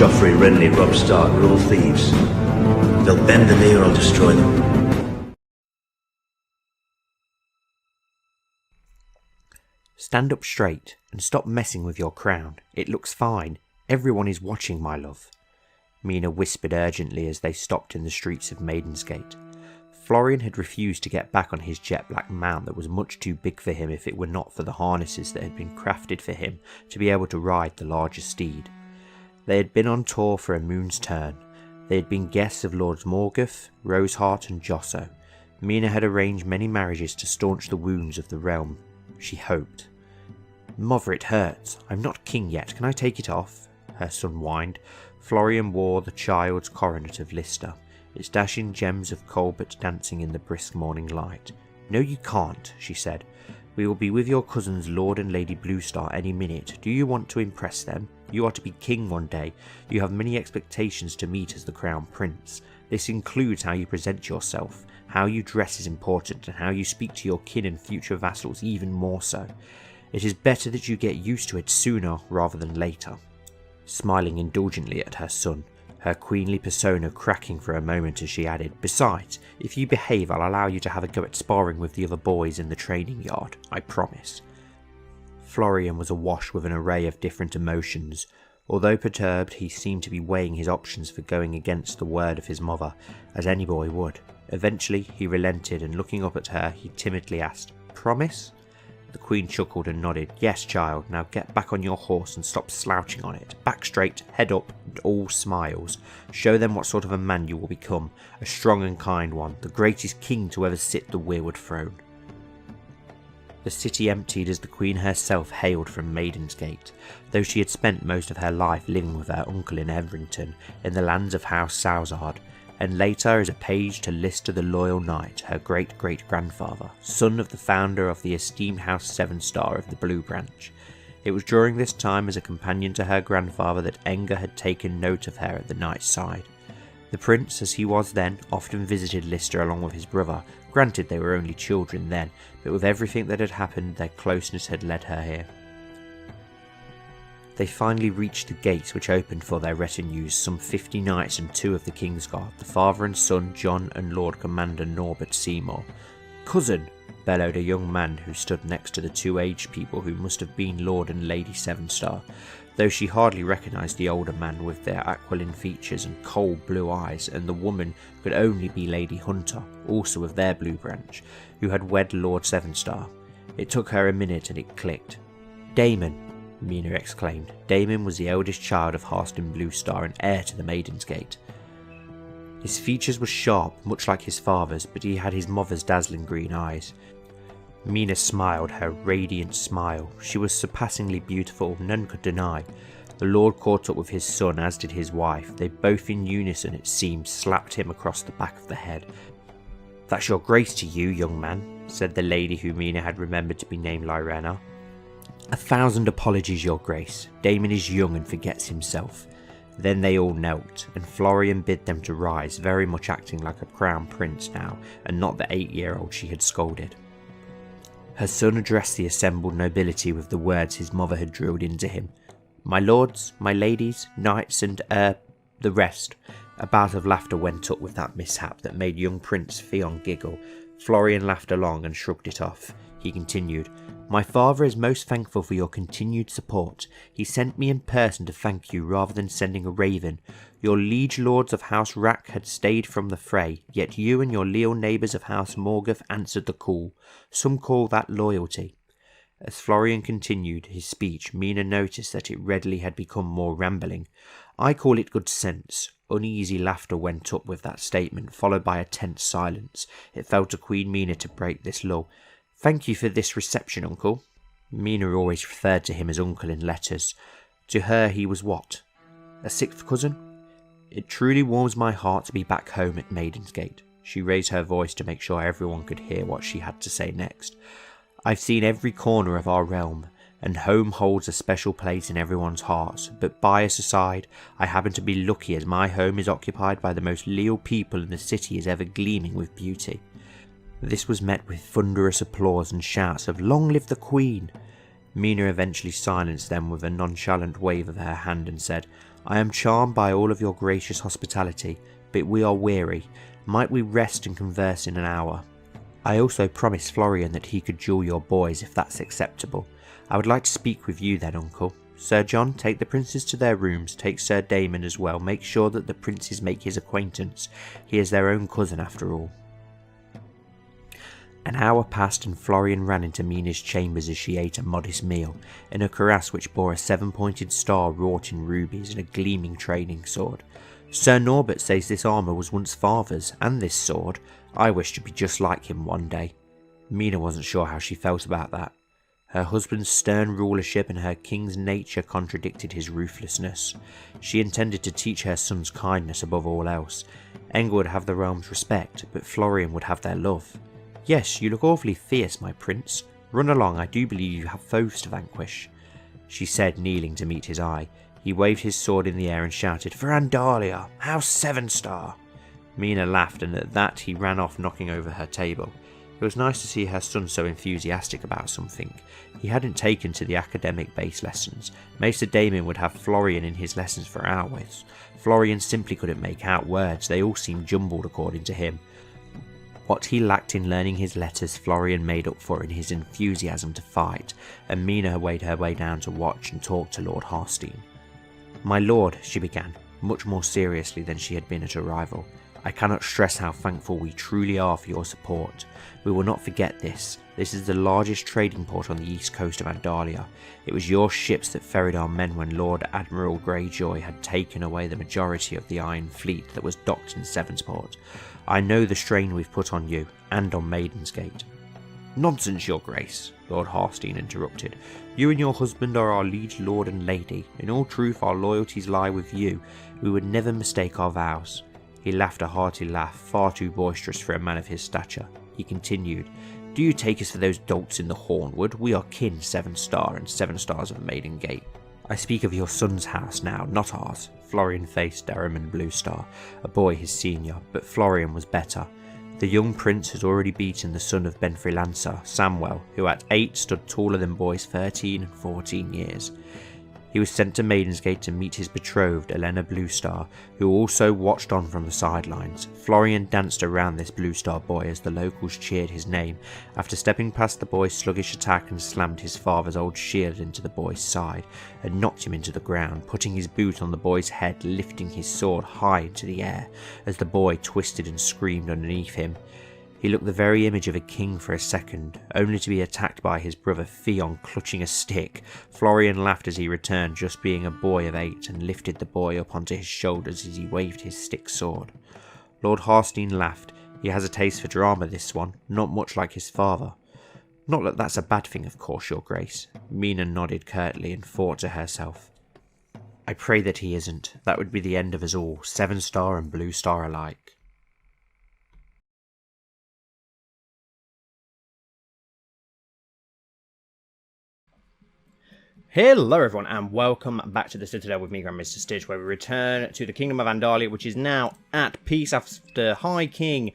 Joffrey, Renly, Robb Stark are all thieves. They'll bend the knee or I'll destroy them. Stand up straight and stop messing with your crown. It looks fine. Everyone is watching, my love. Mina whispered urgently as they stopped in the streets of Maidensgate. Florian had refused to get back on his jet-black mount that was much too big for him if it were not for the harnesses that had been crafted for him to be able to ride the larger steed. They had been on tour for a moon's turn. They had been guests of Lords Morgoth, Roseheart and Josso. Mina had arranged many marriages to staunch the wounds of the realm, she hoped. Mother, it hurts. I'm not king yet. Can I take it off? Her son whined. Florian wore the child's coronet of Lister, its dashing gems of Colbert dancing in the brisk morning light. No, you can't, she said. We will be with your cousins Lord and Lady Bluestar any minute. Do you want to impress them? You are to be king one day. You have many expectations to meet as the crown prince. This includes how you present yourself. How you dress is important, and how you speak to your kin and future vassals even more so. It is better that you get used to it sooner rather than later. Smiling indulgently at her son, her queenly persona cracking for a moment as she added, Besides, if you behave, I'll allow you to have a go at sparring with the other boys in the training yard, I promise. Florian was awash with an array of different emotions. Although perturbed, he seemed to be weighing his options for going against the word of his mother, as any boy would. Eventually, he relented, and looking up at her, he timidly asked, Promise? The Queen chuckled and nodded. Yes, child, now get back on your horse and stop slouching on it. Back straight, head up, and all smiles. Show them what sort of a man you will become. A strong and kind one, the greatest king to ever sit the weirwood throne. The city emptied as the Queen herself hailed from Maidensgate, though she had spent most of her life living with her uncle in Evrington, in the lands of House Sevenstar, and later as a page to Lister the Loyal Knight, her great-great-grandfather, son of the founder of the esteemed House Sevenstar of the Blue Branch. It was during this time as a companion to her grandfather that Enger had taken note of her at the knight's side. The prince, as he was then, often visited Lister along with his brother. Granted, they were only children then, but with everything that had happened, their closeness had led her here. They finally reached the gates which opened for their retinues, some 50 knights and 2 of the Kingsguard, the father and son John and Lord Commander Norbert Seymour. Cousin, bellowed a young man who stood next to the 2 aged people who must have been Lord and Lady Sevenstar, though she hardly recognised the older man with their aquiline features and cold blue eyes, and the woman could only be Lady Hunter, also of their Blue Branch, who had wed Lord Sevenstar. It took her a minute and it clicked. Daemon, Mina exclaimed. Daemon was the eldest child of Harston Bluestar and heir to the Maidensgate. His features were sharp, much like his father's, but he had his mother's dazzling green eyes. Mina smiled her radiant smile. She was surpassingly beautiful, none could deny. The Lord caught up with his son, as did his wife. They both in unison, it seemed, slapped him across the back of the head. That's your grace to you, young man, said the lady who Mina had remembered to be named Lyrena. 1,000 apologies, your grace. Daemon is young and forgets himself. Then they all knelt, and Florian bid them to rise, very much acting like a crown prince now, and not the 8-year-old she had scolded. Her son addressed the assembled nobility with the words his mother had drilled into him. My lords, my ladies, knights and, the rest. A bout of laughter went up with that mishap that made young Prince Theon giggle. Florian laughed along and shrugged it off. He continued, My father is most thankful for your continued support. He sent me in person to thank you rather than sending a raven. Your liege lords of House Rack had stayed from the fray, yet you and your leal neighbours of House Morgoth answered the call. Some call that loyalty. As Florian continued his speech, Mina noticed that it readily had become more rambling. I call it good sense. Uneasy laughter went up with that statement, followed by a tense silence. It fell to Queen Mina to break this lull. Thank you for this reception, uncle. Mina always referred to him as uncle in letters. To her he was what? A 6th cousin? It truly warms my heart to be back home at Maidensgate. She raised her voice to make sure everyone could hear what she had to say next. I've seen every corner of our realm, and home holds a special place in everyone's hearts, but bias aside, I happen to be lucky as my home is occupied by the most leal people and the city is ever gleaming with beauty. This was met with thunderous applause and shouts of Long live the Queen! Mina eventually silenced them with a nonchalant wave of her hand and said, I am charmed by all of your gracious hospitality, but we are weary. Might we rest and converse in an hour? I also promised Florian that he could duel your boys if that's acceptable. I would like to speak with you then, uncle. Sir John, take the princes to their rooms, take Sir Damon as well, make sure that the princes make his acquaintance. He is their own cousin after all. An hour passed and Florian ran into Mina's chambers as she ate a modest meal, in a cuirass which bore a 7-pointed star wrought in rubies and a gleaming training sword. Sir Norbert says this armour was once father's, and this sword. I wish to be just like him one day. Mina wasn't sure how she felt about that. Her husband's stern rulership and her king's nature contradicted his ruthlessness. She intended to teach her sons kindness above all else. Enger would have the realm's respect, but Florian would have their love. Yes, you look awfully fierce, my prince. Run along, I do believe you have foes to vanquish, she said, kneeling to meet his eye. He waved his sword in the air and shouted, For Andalia, House Sevenstar! Mina laughed, and at that he ran off, knocking over her table. It was nice to see her son so enthusiastic about something. He hadn't taken to the academic-based lessons. Maester Damon would have Florian in his lessons for hours. Florian simply couldn't make out words, they all seemed jumbled according to him. What he lacked in learning his letters, Florian made up for in his enthusiasm to fight, and Mina made her way down to watch and talk to Lord Harstein. My lord, she began, much more seriously than she had been at arrival. I cannot stress how thankful we truly are for your support. We will not forget this. This is the largest trading port on the east coast of Andalia. It was your ships that ferried our men when Lord Admiral Greyjoy had taken away the majority of the Iron Fleet that was docked in Sevensport. I know the strain we've put on you, and on Maidensgate. Nonsense, your grace, Lord Harstein interrupted. You and your husband are our liege lord and lady. In all truth, our loyalties lie with you. We would never mistake our vows. He laughed a hearty laugh, far too boisterous for a man of his stature. He continued, Do you take us for those dolts in the Hornwood? We are kin Sevenstar and Sevenstars of Maidengate. I speak of your son's house now, not ours. Florian faced Derriman Bluestar, a boy his senior, but Florian was better. The young prince had already beaten the son of Benfrey Lancer, Samwell, who at 8 stood taller than boys 13 and 14 years. He was sent to Maidensgate to meet his betrothed, Elena Bluestar, who also watched on from the sidelines. Florian danced around this Bluestar boy as the locals cheered his name, after stepping past the boy's sluggish attack and slammed his father's old shield into the boy's side, and knocked him into the ground, putting his boot on the boy's head, lifting his sword high into the air, as the boy twisted and screamed underneath him. He looked the very image of a king for a second, only to be attacked by his brother Theon clutching a stick. Florian laughed as he returned, just being a boy of 8, and lifted the boy up onto his shoulders as he waved his stick sword. Lord Harstein laughed. He has a taste for drama, this one, not much like his father. Not that that's a bad thing, of course, your grace. Mina nodded curtly and thought to herself, I pray that he isn't. That would be the end of us all, Sevenstar and Bluestar alike. Hello everyone and welcome back to the Citadel with me, Grand Maester Stitch, where we return to the Kingdom of Andalia, which is now at peace after High King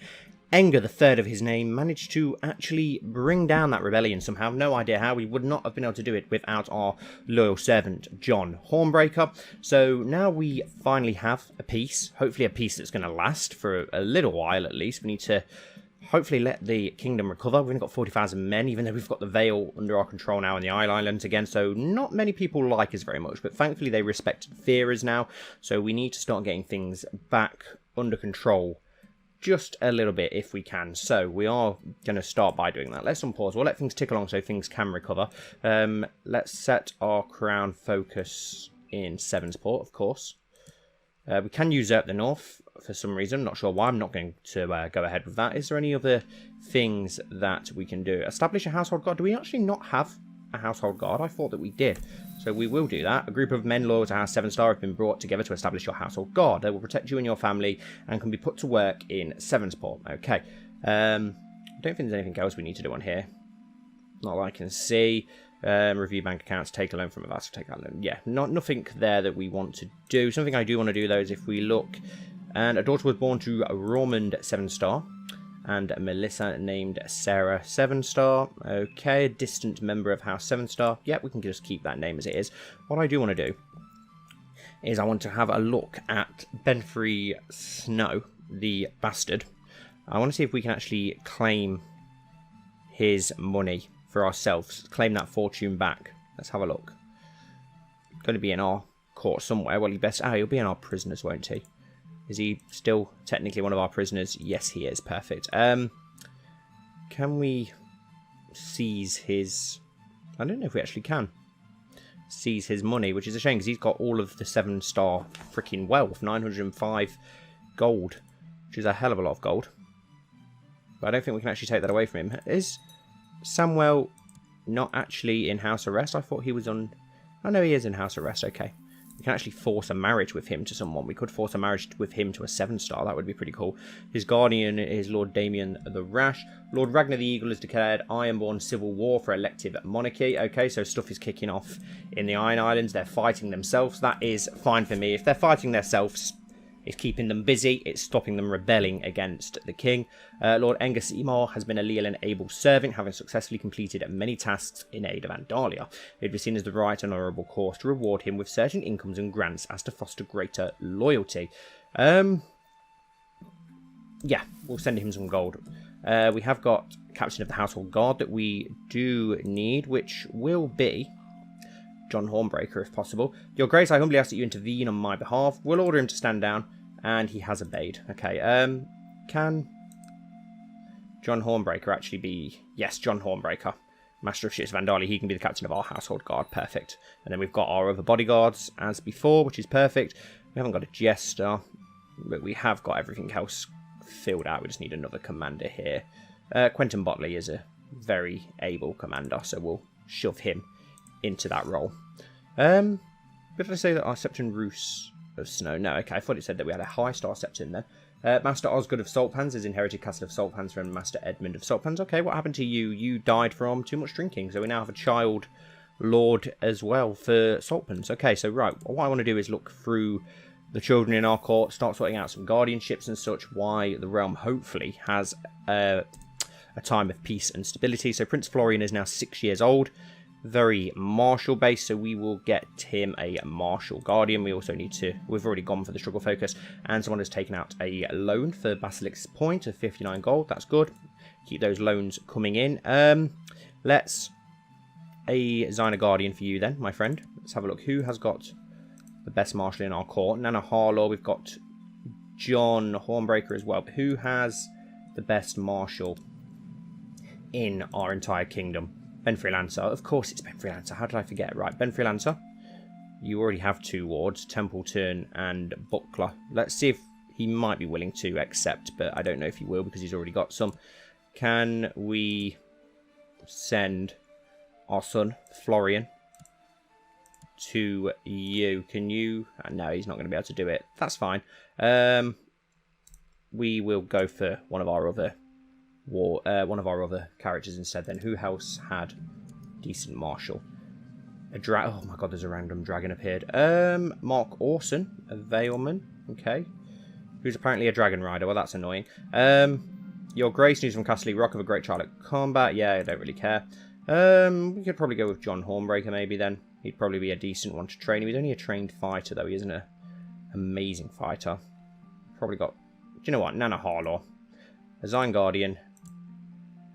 Enger, the third of his name, managed to actually bring down that rebellion somehow. No idea how. We would not have been able to do it without our loyal servant, John Hornbreaker. So now we finally have a peace, hopefully a peace that's going to last for a little while at least. We need to hopefully let the kingdom recover. We've only got 40,000 men, even though we've got the Vale under our control now in the Isle Islands again, so not many people like us very much, but thankfully they respect and fear us now, so we need to start getting things back under control just a little bit if we can. So we are going to start by doing that. Let's unpause. We'll let things tick along so things can recover. Let's set our crown focus in Sevensport, of course. We can usurp the north for some reason. Not sure why. I'm not going to go ahead with that. Is there any other things that we can do? Establish a household guard. Do we actually not have a household guard? I thought that we did. So we will do that. A group of men loyal to House Sevenstar have been brought together to establish your household guard. They will protect you and your family and can be put to work in Sevensport. Okay. I don't think there's anything else we need to do on here. Not that I can see. Review bank accounts, take a loan from a vassal, take out a loan. Yeah, nothing there that we want to do. Something I do want to do, though, is if we look, and a daughter was born to Romand Sevenstar, and Melissa named Sarah Sevenstar. Okay, a distant member of House Sevenstar. Yeah, we can just keep that name as it is. What I do want to do is I want to have a look at Benfrey Snow, the bastard. I want to see if we can actually claim his money for ourselves. Claim that fortune back. Let's have a look. Going to be in our court somewhere. Well, he'll be in our prisoners, won't he? Is he still technically one of our prisoners? Yes, he is. Perfect. Can we seize his... I don't know if we actually can seize his money, which is a shame because he's got all of the 7-star freaking wealth. 905 gold, which is a hell of a lot of gold. But I don't think we can actually take that away from him. Is Samuel not actually in house arrest? I thought he was on... Oh, no, he is in house arrest. Okay. We can actually force a marriage with him to someone. We could force a marriage with him to a 7-star. That would be pretty cool. His guardian is Lord Damien the Rash. Lord Ragnar the Eagle has declared Ironborn civil war for elective monarchy. Okay, so stuff is kicking off in the Iron Islands. They're fighting themselves. That is fine for me. If they're fighting themselves, it's keeping them busy. It's stopping them rebelling against the king. Lord Enger Seymour has been a leal and able servant, having successfully completed many tasks in aid of Andalia. It would be seen as the right and honourable course to reward him with certain incomes and grants as to foster greater loyalty. Yeah, we'll send him some gold. We have got Captain of the Household Guard that we do need, which will be John Hornbreaker, if possible. Your Grace, I humbly ask that you intervene on my behalf. We'll order him to stand down, and he has obeyed. Okay, can John Hornbreaker actually be... Yes, John Hornbreaker, Master of Ships of Andalia. He can be the captain of our household guard. Perfect. And then we've got our other bodyguards as before, which is perfect. We haven't got a jester, but we have got everything else filled out. We just need another commander here. Quentin Botley is a very able commander, so we'll shove him into that role. Did I say that our Septon Roos of Snow? No, okay, I thought it said that we had a high star Septon then. Master Osgood of Saltpans has inherited Castle of Saltpans from Master Edmund of Saltpans. Okay, what happened to you? You died from too much drinking, so we now have a child lord as well for Saltpans. Okay, so right, what I want to do is look through the children in our court, start sorting out some guardianships and such, why the realm hopefully has a time of peace and stability. So Prince Florian is now 6 years old. Very martial based, so we will get him a martial guardian. We also need to, we've already gone for the struggle focus, and someone has taken out a loan for Basilic's Point of 59 gold. That's good. Keep those loans coming in. Let's assign a guardian for you then, my friend. Let's have a look. Who has got the best marshal in our court? Nana Harlaw. We've got John Hornbreaker as well. But who has the best marshal in our entire kingdom? Benfrey Lancer. Of course it's Benfrey Lancer. How did I forget? Right, Benfrey Lancer. You already have 2 wards, Templeton and Buckler. Let's see if he might be willing to accept, but I don't know if he will because he's already got some. Can we send our son, Florian, to you? Can you... No, he's not going to be able to do it. That's fine. We will go for one of our other characters instead then. Who else had decent martial? Oh my god, there's a random dragon appeared. Mark Orson, a Valeman. Okay. Who's apparently a dragon rider. Well, that's annoying. Your Grace, news from Castle Rock of a great child at combat. Yeah, I don't really care. We could probably go with John Hornbreaker maybe then. He'd probably be a decent one to train. He's only a trained fighter though. He isn't an amazing fighter. Probably got... Do you know what? Nana Harlaw. A Zion Guardian.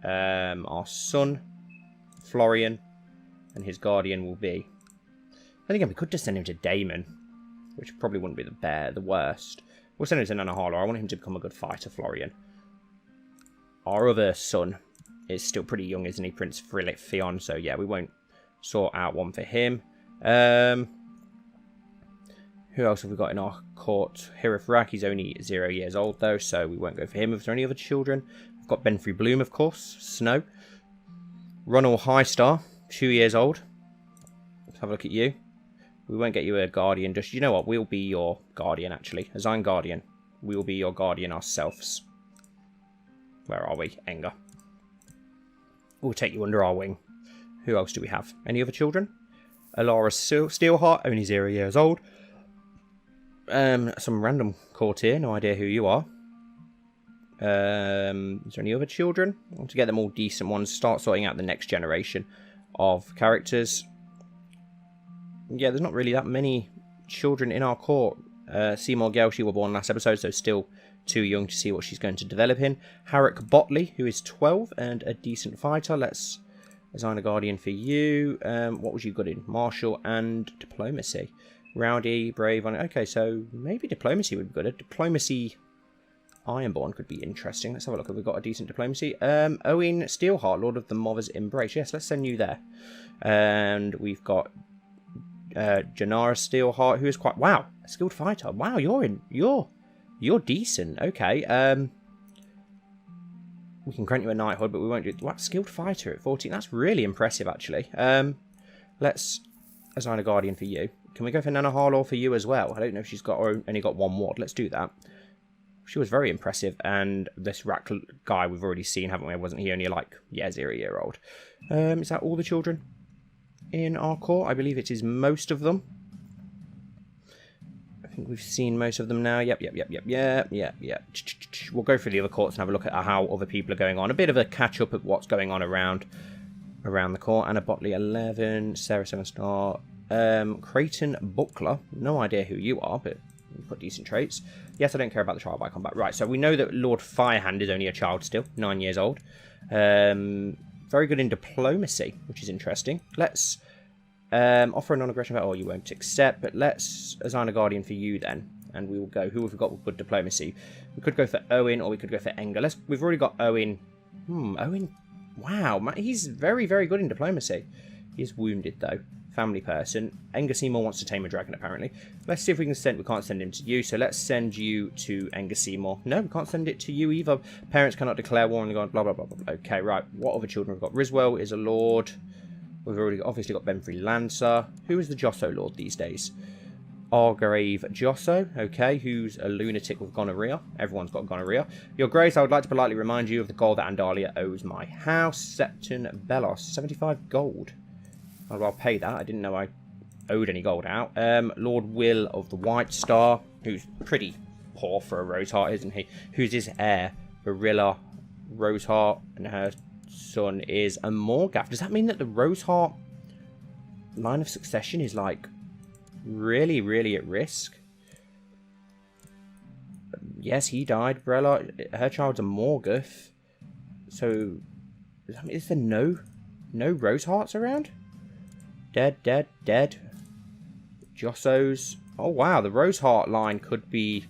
Our son, Florian, and his guardian will be... Then again, we could just send him to Damon, which probably wouldn't be the worst. We'll send him to Nana Harlaw. I want him to become a good fighter, Florian. Our other son is still pretty young, isn't he? Prince Fion, so yeah, we won't sort out one for him. Who else have we got in our court? Hirith Rak, he's only 0 years old though, so we won't go for him. Is there any other children? We've got Benfrey Bloom, of course. Snow. Ronald Highstar, 2 years old. Let's have a look at you. We won't get you a guardian. Just, you know what? We'll be your guardian, actually. A Zion Guardian. We will be your guardian ourselves. Where are we? Enger. We'll take you under our wing. Who else do we have? Any other children? Alara Steelheart, only 0 years old. Some random courtier, no idea who you are. Is there any other children? I want to get them all decent ones. Start sorting out the next generation of characters. Yeah, there's not really that many children in our court. Seymour Gale, she was born last episode, so still too young to see what she's going to develop in. Harrick Botley, who is 12 and a decent fighter. Let's assign a guardian for you. What was you good in? Martial and diplomacy. Rowdy, brave. Okay, so maybe diplomacy would be good. A diplomacy Ironborn could be interesting. Let's have a look. Have we got a decent diplomacy? Owen Steelheart, Lord of the Mother's Embrace. Yes, let's send you there. And we've got Janara Steelheart, who is quite... Wow, a skilled fighter. Wow, you're decent. Okay. We can grant you a knighthood, but we won't do... What? Skilled fighter at 14? That's really impressive, actually. Let's assign a guardian for you. Can we go for Nana Harlaw for you as well? I don't know if she's got or only got one ward. Let's do that. She was very impressive, and this rat guy we've already seen, haven't we? Wasn't he only like, 0-year-old? Is that all the children in our court? I believe it is most of them. I think we've seen most of them now. Yep. We'll go through the other courts and have a look at how other people are going on. A bit of a catch-up of what's going on around the court. Anna Botley, 11. Sarah Sevenstar. Creighton Buckler. No idea who you are, but you've got decent traits. Yes, I don't care about the trial by combat. Right, so we know that Lord Firehand is only a child still, 9 years old. Very good in diplomacy, which is interesting. Let's offer a non-aggression vote. Oh, you won't accept, but let's assign a guardian for you then. And we will go. Who have we got with good diplomacy? We could go for Owen, or we could go for Enger. We've already got Owen. Owen. Wow, he's very, very good in diplomacy. He's wounded, though. Family person. Enger Seymour wants to tame a dragon, apparently. Let's see if we can send... We can't send him to you, so let's send you to Enger Seymour. No, we can't send it to you either. Parents cannot declare war on the god, blah, blah, blah, blah. Okay, right. What other children we've got? Riswell is a lord. We've already obviously got Benfrey Lancer. Who is the Josso lord these days? Argrave Josso, okay, who's a lunatic with gonorrhea. Everyone's got gonorrhea. Your Grace, I would like to politely remind you of the gold that Andalia owes my house. Septon Belos, 75 gold. I'll pay that. I didn't know I owed any gold out. Lord Will of the White Star, who's pretty poor for a Roseheart, isn't he? Who's his heir? Barilla Roseheart, and her son is a Morgath. Does that mean that the Roseheart line of succession is, like, really, really at risk? Yes, he died. Barilla, her child's a Morgath. So, is there no Rosehearts around? Dead. Jossos. Oh, wow. The Roseheart line could be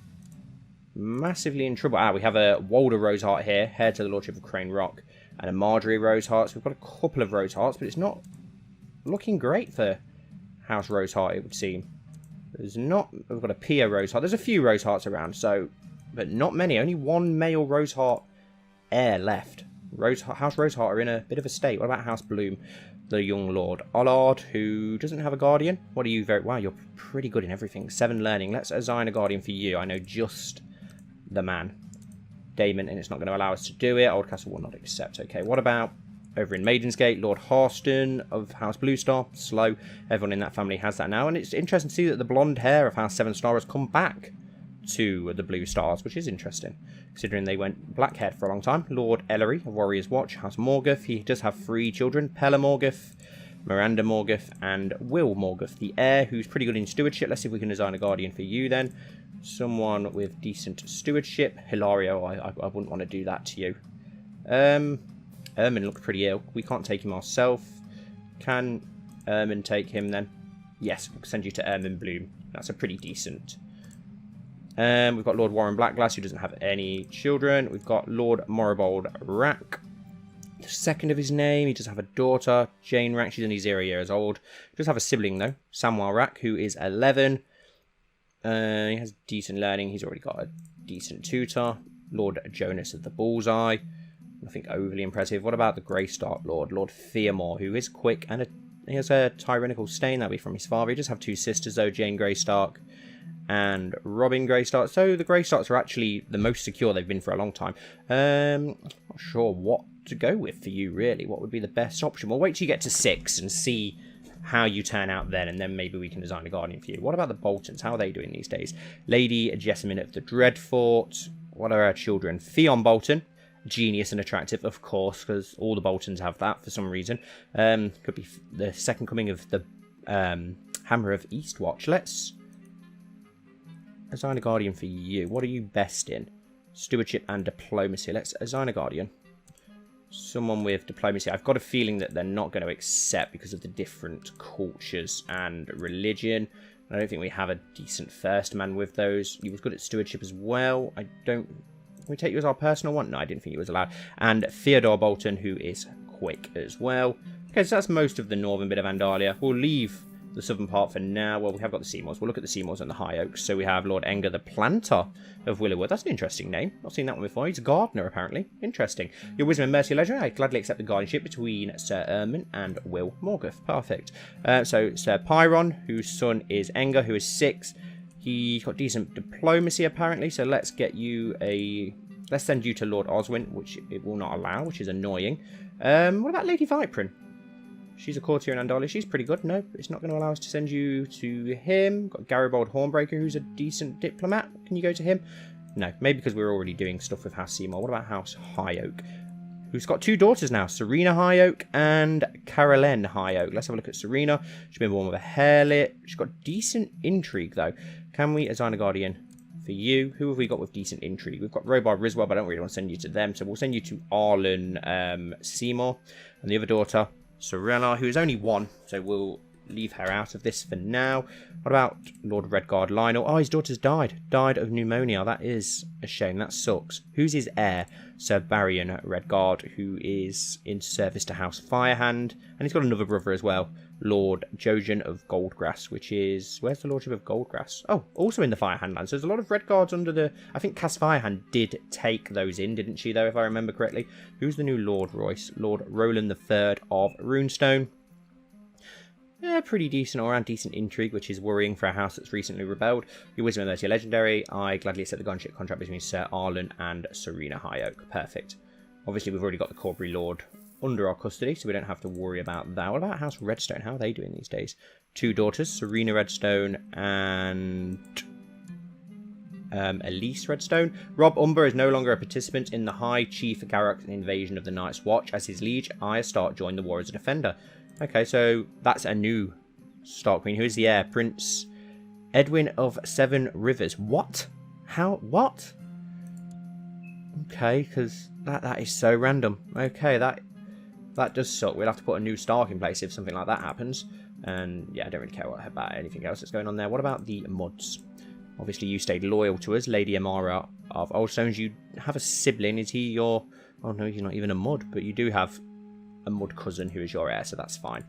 massively in trouble. We have a Walder Roseheart here, heir to the Lordship of Crane Rock, and a Marjorie Roseheart. So we've got a couple of Rosehearts, but it's not looking great for House Roseheart, it would seem. We've got a Pia Roseheart. There's a few Rosehearts around, but not many. Only one male Roseheart heir left. House Roseheart are in a bit of a state. What about House Bloom? The young Lord Ollard, who doesn't have a guardian. What are you Wow, you're pretty good in everything. 7 learning. Let's assign a guardian for you. I know just the man. Damon, and it's not going to allow us to do it. Oldcastle will not accept. Okay, what about over in Maidensgate? Lord Harston of House Bluestar. Slow. Everyone in that family has that now. And it's interesting to see that the blonde hair of House Sevenstar has come back to the Blue Stars, which is interesting, considering they went black-haired for a long time. Lord Ellery of Warrior's Watch, House Morgath. He does have 3 children. Pella Morgath, Miranda Morgath, and Will Morgath, the heir, who's pretty good in stewardship. Let's see if we can design a guardian for you then. Someone with decent stewardship. Hilario, I wouldn't want to do that to you. Ermin looks pretty ill. We can't take him ourselves. Can Ermin take him then? Yes, we'll send you to Ermin Bloom. That's a pretty decent... we've got Lord Warren Blackglass, who doesn't have any children. We've got Lord Morribold Rack, the second of his name. He does have a daughter, Jane Rack. She's only 0 years old. He does have a sibling, though, Samuel Rack, who is 11. He has decent learning. He's already got a decent tutor. Lord Jonas of the Bullseye. Nothing overly impressive. What about the Greystark Lord? Lord Fearmore, who is quick, and he has a tyrannical stain. That'll be from his father. He does have 2 sisters, though, Jane Greystark and Robin Greystark. So the Greystarks are actually the most secure they've been for a long time. Not sure what to go with for you, really. What would be the best option? We'll wait till you get to 6 and see how you turn out then, and then maybe we can design a guardian for you. What about the Boltons? How are they doing these days? Lady Jessamine of the Dreadfort. What are our children? Theon Bolton. Genius and attractive, of course, because all the Boltons have that for some reason. Could be the second coming of the Hammer of Eastwatch. Let's assign a guardian for you. What are you best in? Stewardship and diplomacy. Let's assign a guardian. Someone with diplomacy. I've got a feeling that they're not going to accept because of the different cultures and religion. I don't think we have a decent first man with those. He was good at stewardship as well. Can we take you as our personal one? No, I didn't think he was allowed. And Theodore Bolton, who is quick as well. Okay, so that's most of the northern bit of Andalia. We'll leave the southern part for now. Well, we have got the Seymours. We'll look at the Seymours and the High Oaks. So we have Lord Enger, the planter of Willowood. That's an interesting name. Not seen that one before. He's a gardener, apparently. Interesting. Your wisdom and mercy legendary. I gladly accept the guardianship between Sir Ermin and Will Morgoth. Perfect. So Sir Pyron, whose son is Enger, who is 6. He's got decent diplomacy, apparently. So let's get you a... Let's send you to Lord Oswin, which it will not allow, which is annoying. What about Lady Viprin? She's a courtier in Andalia. She's pretty good. No, it's not going to allow us to send you to him. Got Garibold Hornbreaker, who's a decent diplomat. Can you go to him? No, maybe because we're already doing stuff with House Seymour. What about House High Oak? Who's got 2 daughters now, Serena High Oak and Caroline High Oak. Let's have a look at Serena. She's been born with a hairlet. She's got decent intrigue, though. Can we assign a guardian for you? Who have we got with decent intrigue? We've got Robar Riswell, but I don't really want to send you to them. So we'll send you to Arlen Seymour. And the other daughter, Sorella, who is only 1, so we'll leave her out of this for now. What about Lord Redguard Lionel? Oh, his daughter's died. Died of pneumonia. That is a shame. That sucks. Who's his heir? Sir Barrion Redguard, who is in service to House Firehand. And he's got another brother as well, Lord Jojen of Goldgrass, which is... Where's the Lordship of Goldgrass? Oh, also in the Firehand lands. So there's a lot of Redguards under the... I think Cass Firehand did take those in, didn't she, though, if I remember correctly? Who's the new Lord Royce? Lord Roland III of Runestone. Yeah, pretty decent or decent intrigue, which is worrying for a house that's recently rebelled. Your wisdom and mercy legendary. I gladly accept the gunship contract between Sir Arlen and Serena High Oak. Perfect. Obviously, we've already got the Corbury Lord under our custody, so we don't have to worry about that. What about House Redstone? How are they doing these days? 2 daughters, Serena Redstone and Elise Redstone. Rob Umber is no longer a participant in the High Chief Garrock's invasion of the Night's Watch, as his liege, Aya Stark, joined the war as a defender. Okay, so that's a new Stark Queen. Who is the heir? Prince Edwin of Seven Rivers. What? How? What? Okay, because that is so random. Okay, that does suck. We'll have to put a new Stark in place if something like that happens. And yeah, I don't really care about anything else that's going on there. What about the Muds? Obviously, you stayed loyal to us. Lady Amara of Oldstones. You have a sibling. Is he your... Oh no, he's not even a Mud, but you do have a Mud cousin who is your heir, so that's fine.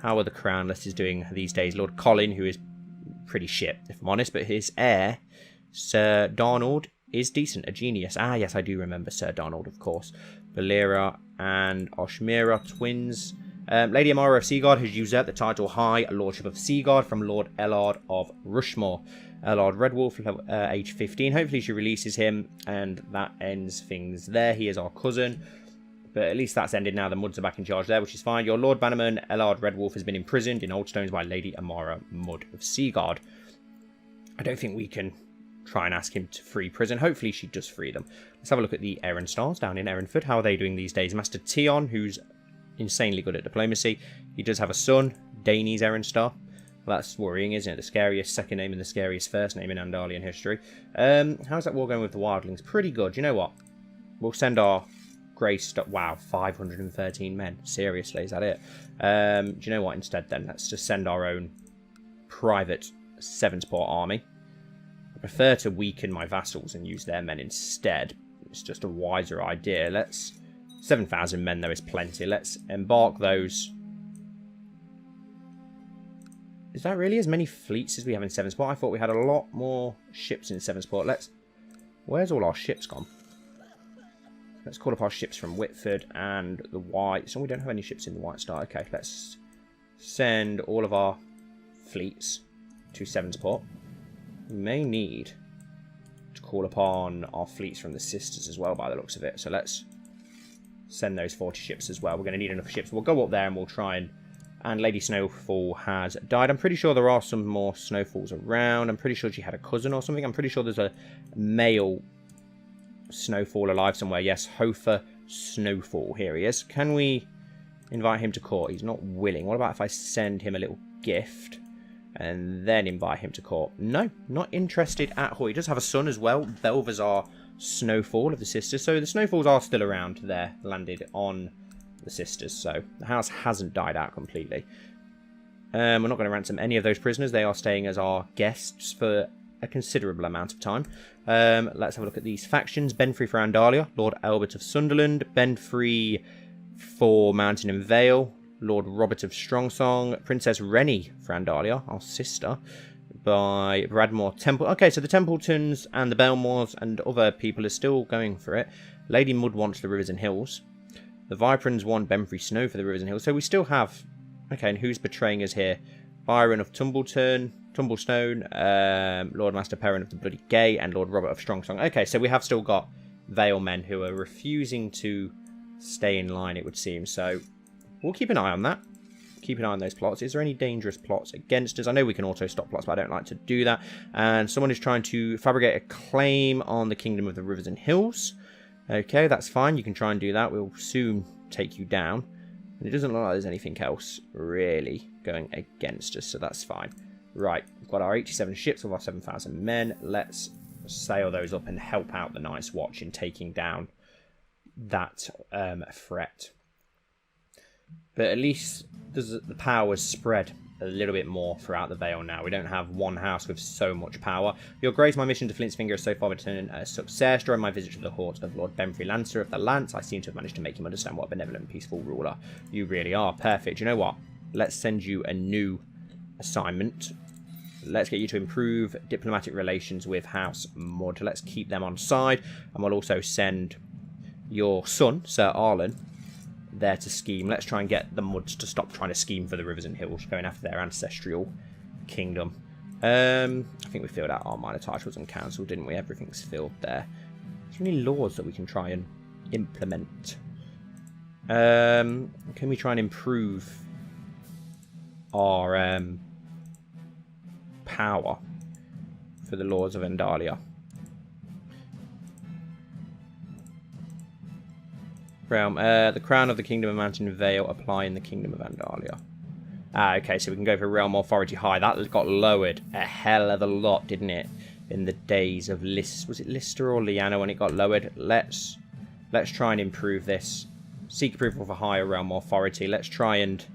How are the Crown Listers doing these days? Lord Colin, who is pretty shit, if I'm honest, but his heir, Sir Darnold, is decent, a genius. Ah, yes, I do remember Sir Darnold, of course. Valera and Oshmira, twins. Lady Amara of Seagard has usurped the title High Lordship of Seagard from Lord Ellard of Rushmore. Ellard Redwolf, age 15. Hopefully she releases him, and that ends things there. He is our cousin. But at least that's ended now. The Muds are back in charge there, which is fine. Your Lord Bannerman, Ellard Redwolf, has been imprisoned in Oldstones by Lady Amara Mud of Seagard. I don't think we can try and ask him to free prison. Hopefully she does free them. Let's have a look at the Erin Stars down in Erinford. How are they doing these days? Master Tion, who's insanely good at diplomacy. He does have a son, Danes Erin Star. Well, that's worrying, isn't it? The scariest second name and the scariest first name in Andalian history. How's that war going with the wildlings? Pretty good. You know what? We'll send our... Wow, 513 men. Seriously, is that it? Do you know what? Instead, then, let's just send our own private Sevensport army. I prefer to weaken my vassals and use their men instead. It's just a wiser idea. Let's... 7,000 men, there is plenty. Let's embark those. Is that really as many fleets as we have in Sevensport? I thought we had a lot more ships in Sevensport. Let's... Where's all our ships gone? Let's call up our ships from Whitford and the White. So we don't have any ships in the White Star. Okay, let's send all of our fleets to Sevensport. We may need to call upon our fleets from the Sisters as well, by the looks of it. So let's send those 40 ships as well. We're going to need enough ships. We'll go up there and we'll try and... And Lady Snowfall has died. I'm pretty sure there are some more Snowfalls around. I'm pretty sure she had a cousin or something. I'm pretty sure there's a male Snowfall alive somewhere. Yes, Hofer Snowfall. Here he is. Can we invite him to court? He's not willing. What about if I send him a little gift? and then invite him to court. No, not interested at all. He does have a son as well, Balthazar Snowfall of the Sisters. So the Snowfalls are still around there, landed on the Sisters. So the house hasn't died out completely. We're not going to ransom any of those prisoners. They are staying as our guests for a considerable amount of time. Let's have a look at these factions. Benfrey for Andalia, Lord Albert of Sunderland, Benfrey for Mountain and Vale, Lord Robert of Strongsong, Princess Rennie for Andalia, our sister, by Bradmore Temple. Okay, so the Templetons and the Belmores and other people are still going for it. Lady Mud wants the Rivers and Hills. The Viperins want Benfrey Snow for the Rivers and Hills. So we still have... Okay, and who's betraying us here? Byron of Tumblestone, Lord Master Perrin of the Bloody Gate, and Lord Robert of Strongsong. Okay, so we have still got Vale men who are refusing to stay in line, it would seem. So we'll keep an eye on that. Keep an eye on those plots. Is there any dangerous plots against us? I know we can auto-stop plots, but I don't like to do that. And someone is trying to fabricate a claim on the Kingdom of the Rivers and Hills. Okay, that's fine. You can try and do that. We'll soon take you down. And it doesn't look like there's anything else really going against us, so that's fine. Right, we've got our 87 ships with our 7,000 men. Let's sail those up and help out the Night's Watch in taking down that threat. But at least the power's spread a little bit more throughout the Vale now. We don't have one house with so much power. Your Grace, my mission to Flint's Finger has so far been a success. During my visit to the court of Lord Benfrey, Lancer of the Lance, I seem to have managed to make him understand what a benevolent and peaceful ruler you really are. Perfect. You know what? Let's send you a new assignment. Let's get you to improve diplomatic relations with House Mud. Let's keep them on side. And we'll also send your son, Sir Arlen, there to scheme. Let's try and get the Muds to stop trying to scheme for the Rivers and Hills, going after their ancestral kingdom. I think we filled out our minor titles and council, didn't we? Everything's filled there. Is there any laws that we can try and implement? Can we try and improve our power for the Lords of Andalia? Realm. The crown of the Kingdom of Mountain Vale apply in the Kingdom of Andalia. Ah, okay, so we can go for Realm Authority High. That got lowered a hell of a lot, didn't it? In the days of was it Lister or Liana when it got lowered? Let's try and improve this. Seek approval for higher Realm Authority. Let's try and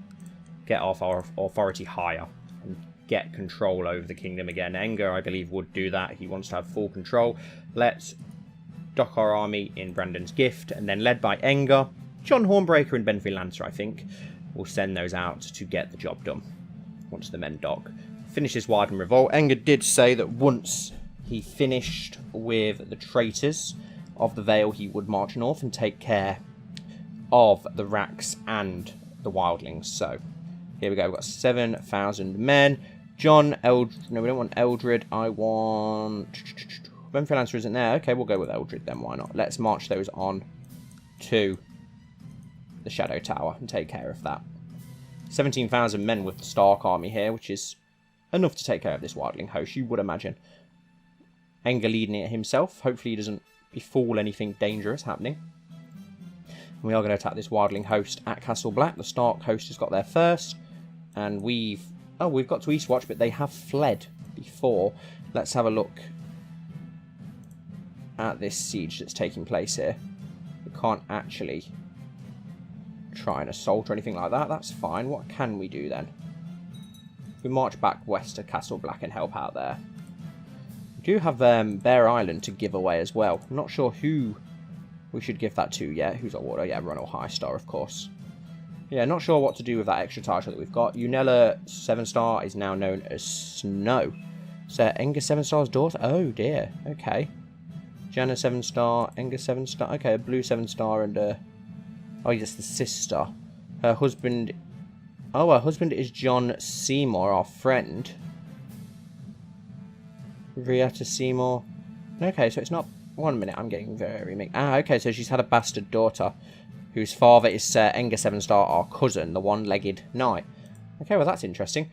get off our authority higher and get control over the kingdom again. Enger, I believe, would do that. He wants to have full control. Let's dock our army in Brandon's Gift, and then led by Enger, John Hornbreaker and Benfrey Lancer, I think, will send those out to get the job done once the men dock. Finish this Warden Revolt. Enger did say that once he finished with the traitors of the Vale, he would march north and take care of the Racks and the Wildlings. So here we go. We've got 7,000 men. John Eldred. No, we don't want Eldred. I want... Benfrey Lancer isn't there. Okay, we'll go with Eldred then. Why not? Let's march those on to the Shadow Tower and take care of that. 17,000 men with the Stark army here, which is enough to take care of this Wildling host, you would imagine. Enger leading it himself. Hopefully he doesn't befall anything dangerous happening. We are going to attack this Wildling host at Castle Black. The Stark host has got there first. And we've got to Eastwatch, but they have fled before. Let's have a look at this siege that's taking place here. We can't actually try and assault or anything like that. That's fine. What can we do then? We march back west to Castle Black and help out there. We do have Bear Island to give away as well. I'm not sure who we should give that to yet. Who's our water? Yeah, Ronald Highstar, of course. Yeah, not sure what to do with that extra title that we've got. Unella Sevenstar is now known as Snow. So Enger Sevenstar's daughter? Oh dear. Okay. Janna Sevenstar, Enger Sevenstar. Okay, a blue Sevenstar and a... Oh, yes, the sister. Her husband... Oh, her husband is John Seymour, our friend. Riata Seymour. Okay, so it's not... 1 minute, I'm getting very mixed. Ah, okay, so she's had a bastard daughter whose father is Sir Enger Sevenstar, our cousin, the one-legged knight. Okay, well, that's interesting.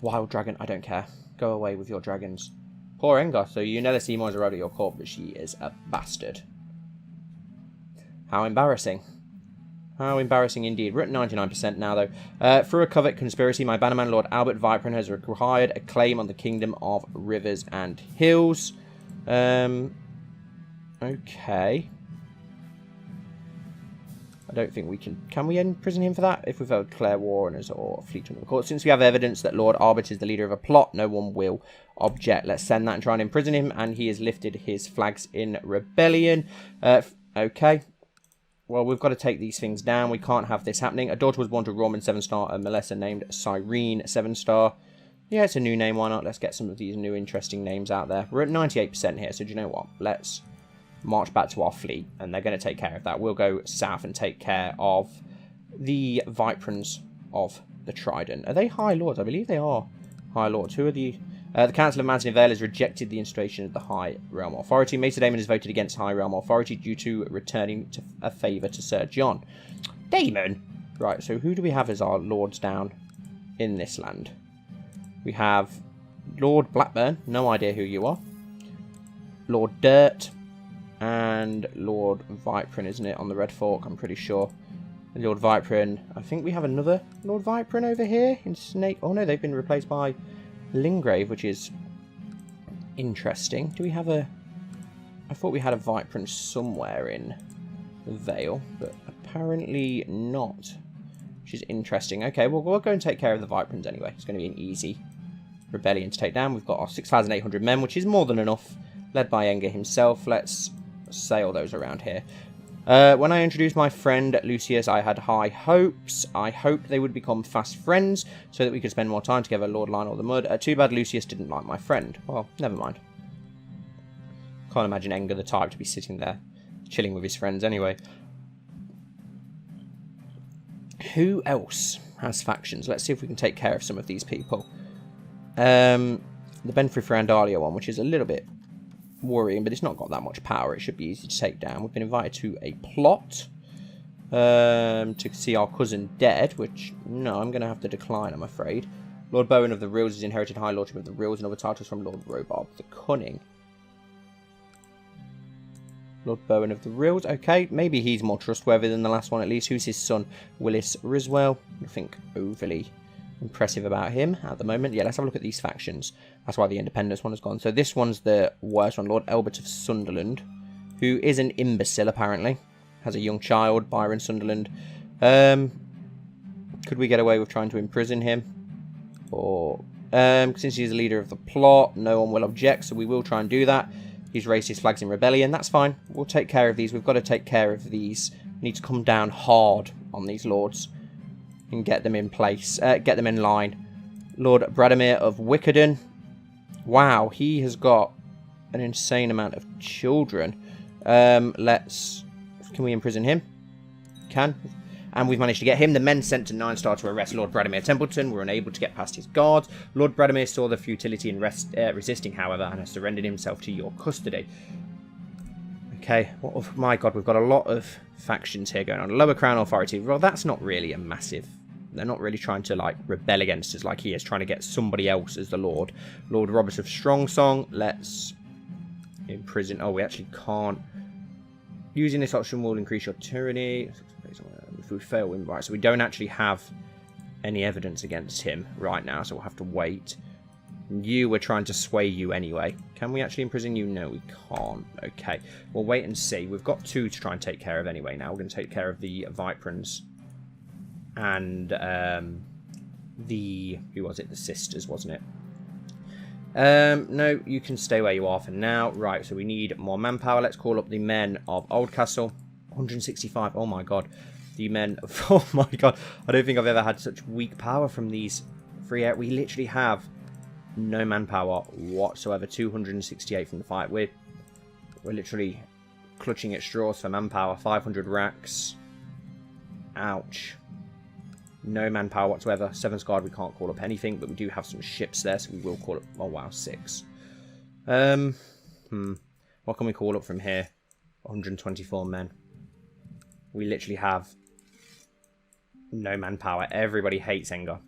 Wild dragon, I don't care. Go away with your dragons. Poor Enger. So Unella Seymour is arrived at your court, but she is a bastard. How embarrassing. How embarrassing indeed. We're at 99% now, though. Through a covert conspiracy, my bannerman, Lord Albert Viprin, has acquired a claim on the Kingdom of Rivers and Hills. Okay. I don't think we can... Can we imprison him for that? If we've declared war on us or fleet under the court. Since we have evidence that Lord Albert is the leader of a plot, no one will object. Let's send that and try and imprison him. And he has lifted his flags in rebellion. Okay. Well, we've got to take these things down. We can't have this happening. A daughter was born to Roman Sevenstar and Melissa named Cyrene Sevenstar. Yeah, it's a new name. Why not? Let's get some of these new interesting names out there. We're at 98% here, so do you know what? Let's march back to our fleet, and they're going to take care of that. We'll go south and take care of the Viprins of the Trident. Are they High Lords? I believe they are High Lords. Who are the... the Council of Mountain Vale has rejected the installation of the High Realm Authority. Maester Damon has voted against High Realm Authority due to returning to a favour to Sir John. Damon! Right, so who do we have as our lords down in this land? We have Lord Blackburn, no idea who you are. Lord Dirt, and Lord Viprin, isn't it, on the Red Fork, I'm pretty sure. Lord Viprin, I think we have another Lord Viprin over here in Snake. Oh no, they've been replaced by Lingrave, which is interesting. Do we have a... I thought we had a Viprin somewhere in the Vale, but apparently not, which is interesting. Okay, well, we'll go and take care of the Viprins anyway. It's going to be an easy rebellion to take down. We've got our 6,800 men, which is more than enough, led by Enger himself. Let's sail those around here. When I introduced my friend Lucius, I had high hopes. I hoped they would become fast friends so that we could spend more time together, Lord Lionel the Mud. Too bad Lucius didn't like my friend. Well, never mind. Can't imagine Enger the type to be sitting there chilling with his friends anyway. Who else has factions? Let's see if we can take care of some of these people. The Benfrey for Andalia one, which is a little bit worrying, but it's not got that much power. It should be easy to take down. We've been invited to a plot to see our cousin dead, which, no, I'm going to have to decline, I'm afraid. Lord Bowen of the Rills has inherited High Lordship of the Rills and other titles from Lord Robarb the Cunning. Lord Bowen of the Rills, okay, maybe he's more trustworthy than the last one at least. Who's his son? Willis Riswell. Nothing overly impressive about him at the moment. Yeah, let's have a look at these factions. That's why the Independence one has gone. So this one's the worst one. Lord Elbert of Sunderland, who is an imbecile apparently. Has a young child, Byron Sunderland. Could we get away with trying to imprison him? Or since he's the leader of the plot, no one will object, so we will try and do that. He's raised his flags in rebellion. That's fine. We'll take care of these. We've got to take care of these. We need to come down hard on these lords and get them in place. Get them in line. Lord Bradamir of Wickerden. Wow, he has got an insane amount of children. Can we imprison him? Can. And we've managed to get him. The men sent to 9-star to arrest Lord Bradamir Templeton were unable to get past his guards. Lord Bradamir saw the futility in resisting, however, and has surrendered himself to your custody. Okay, oh my god, we've got a lot of factions here going on. Lower Crown Authority, well, that's not really a massive... They're not really trying to, like, rebel against us like he is, trying to get somebody else as the Lord. Lord Robert of Strongsong, let's imprison... Oh, we actually can't. Using this option will increase your tyranny. If we fail, right, so we don't actually have any evidence against him right now, so we'll have to wait. You, we're trying to sway you anyway. Can we actually imprison you? No, we can't. Okay, we'll wait and see. We've got 2 to try and take care of anyway now. We're going to take care of the Viprins and the... Who was it? The sisters, wasn't it? No, you can stay where you are for now. Right, so we need more manpower. Let's call up the men of Oldcastle. 165, oh my god. The men of... Oh my god, I don't think I've ever had such weak power from these free air. We literally have no manpower whatsoever. 268 from the fight. We're literally clutching at straws for manpower. 500 racks. Ouch. No manpower whatsoever. 7 Guard, we can't call up anything, but we do have some ships there, so we will call up... Oh wow, 6. What can we call up from here? 124 men. We literally have no manpower. Everybody hates Enger.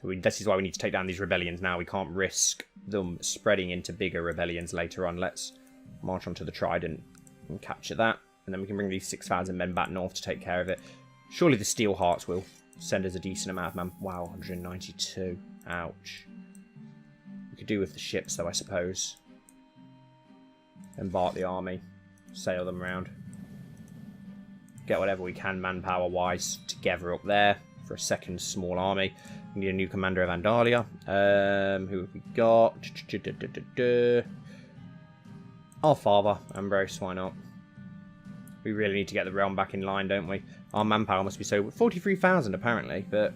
So this is why we need to take down these rebellions now. We can't risk them spreading into bigger rebellions later on. Let's march onto the Trident and capture that. And then we can bring these 6,000 men back north to take care of it. Surely the Steel Hearts will send us a decent amount of man. Wow, 192. Ouch. We could do with the ships, though, I suppose. Embark the army. Sail them around. Get whatever we can manpower-wise together up there for a second small army. We need a new commander of Andalia. Who have we got? Our father, Ambrose, why not? We really need to get the realm back in line, don't we? Our manpower must be so... 43,000 apparently, but...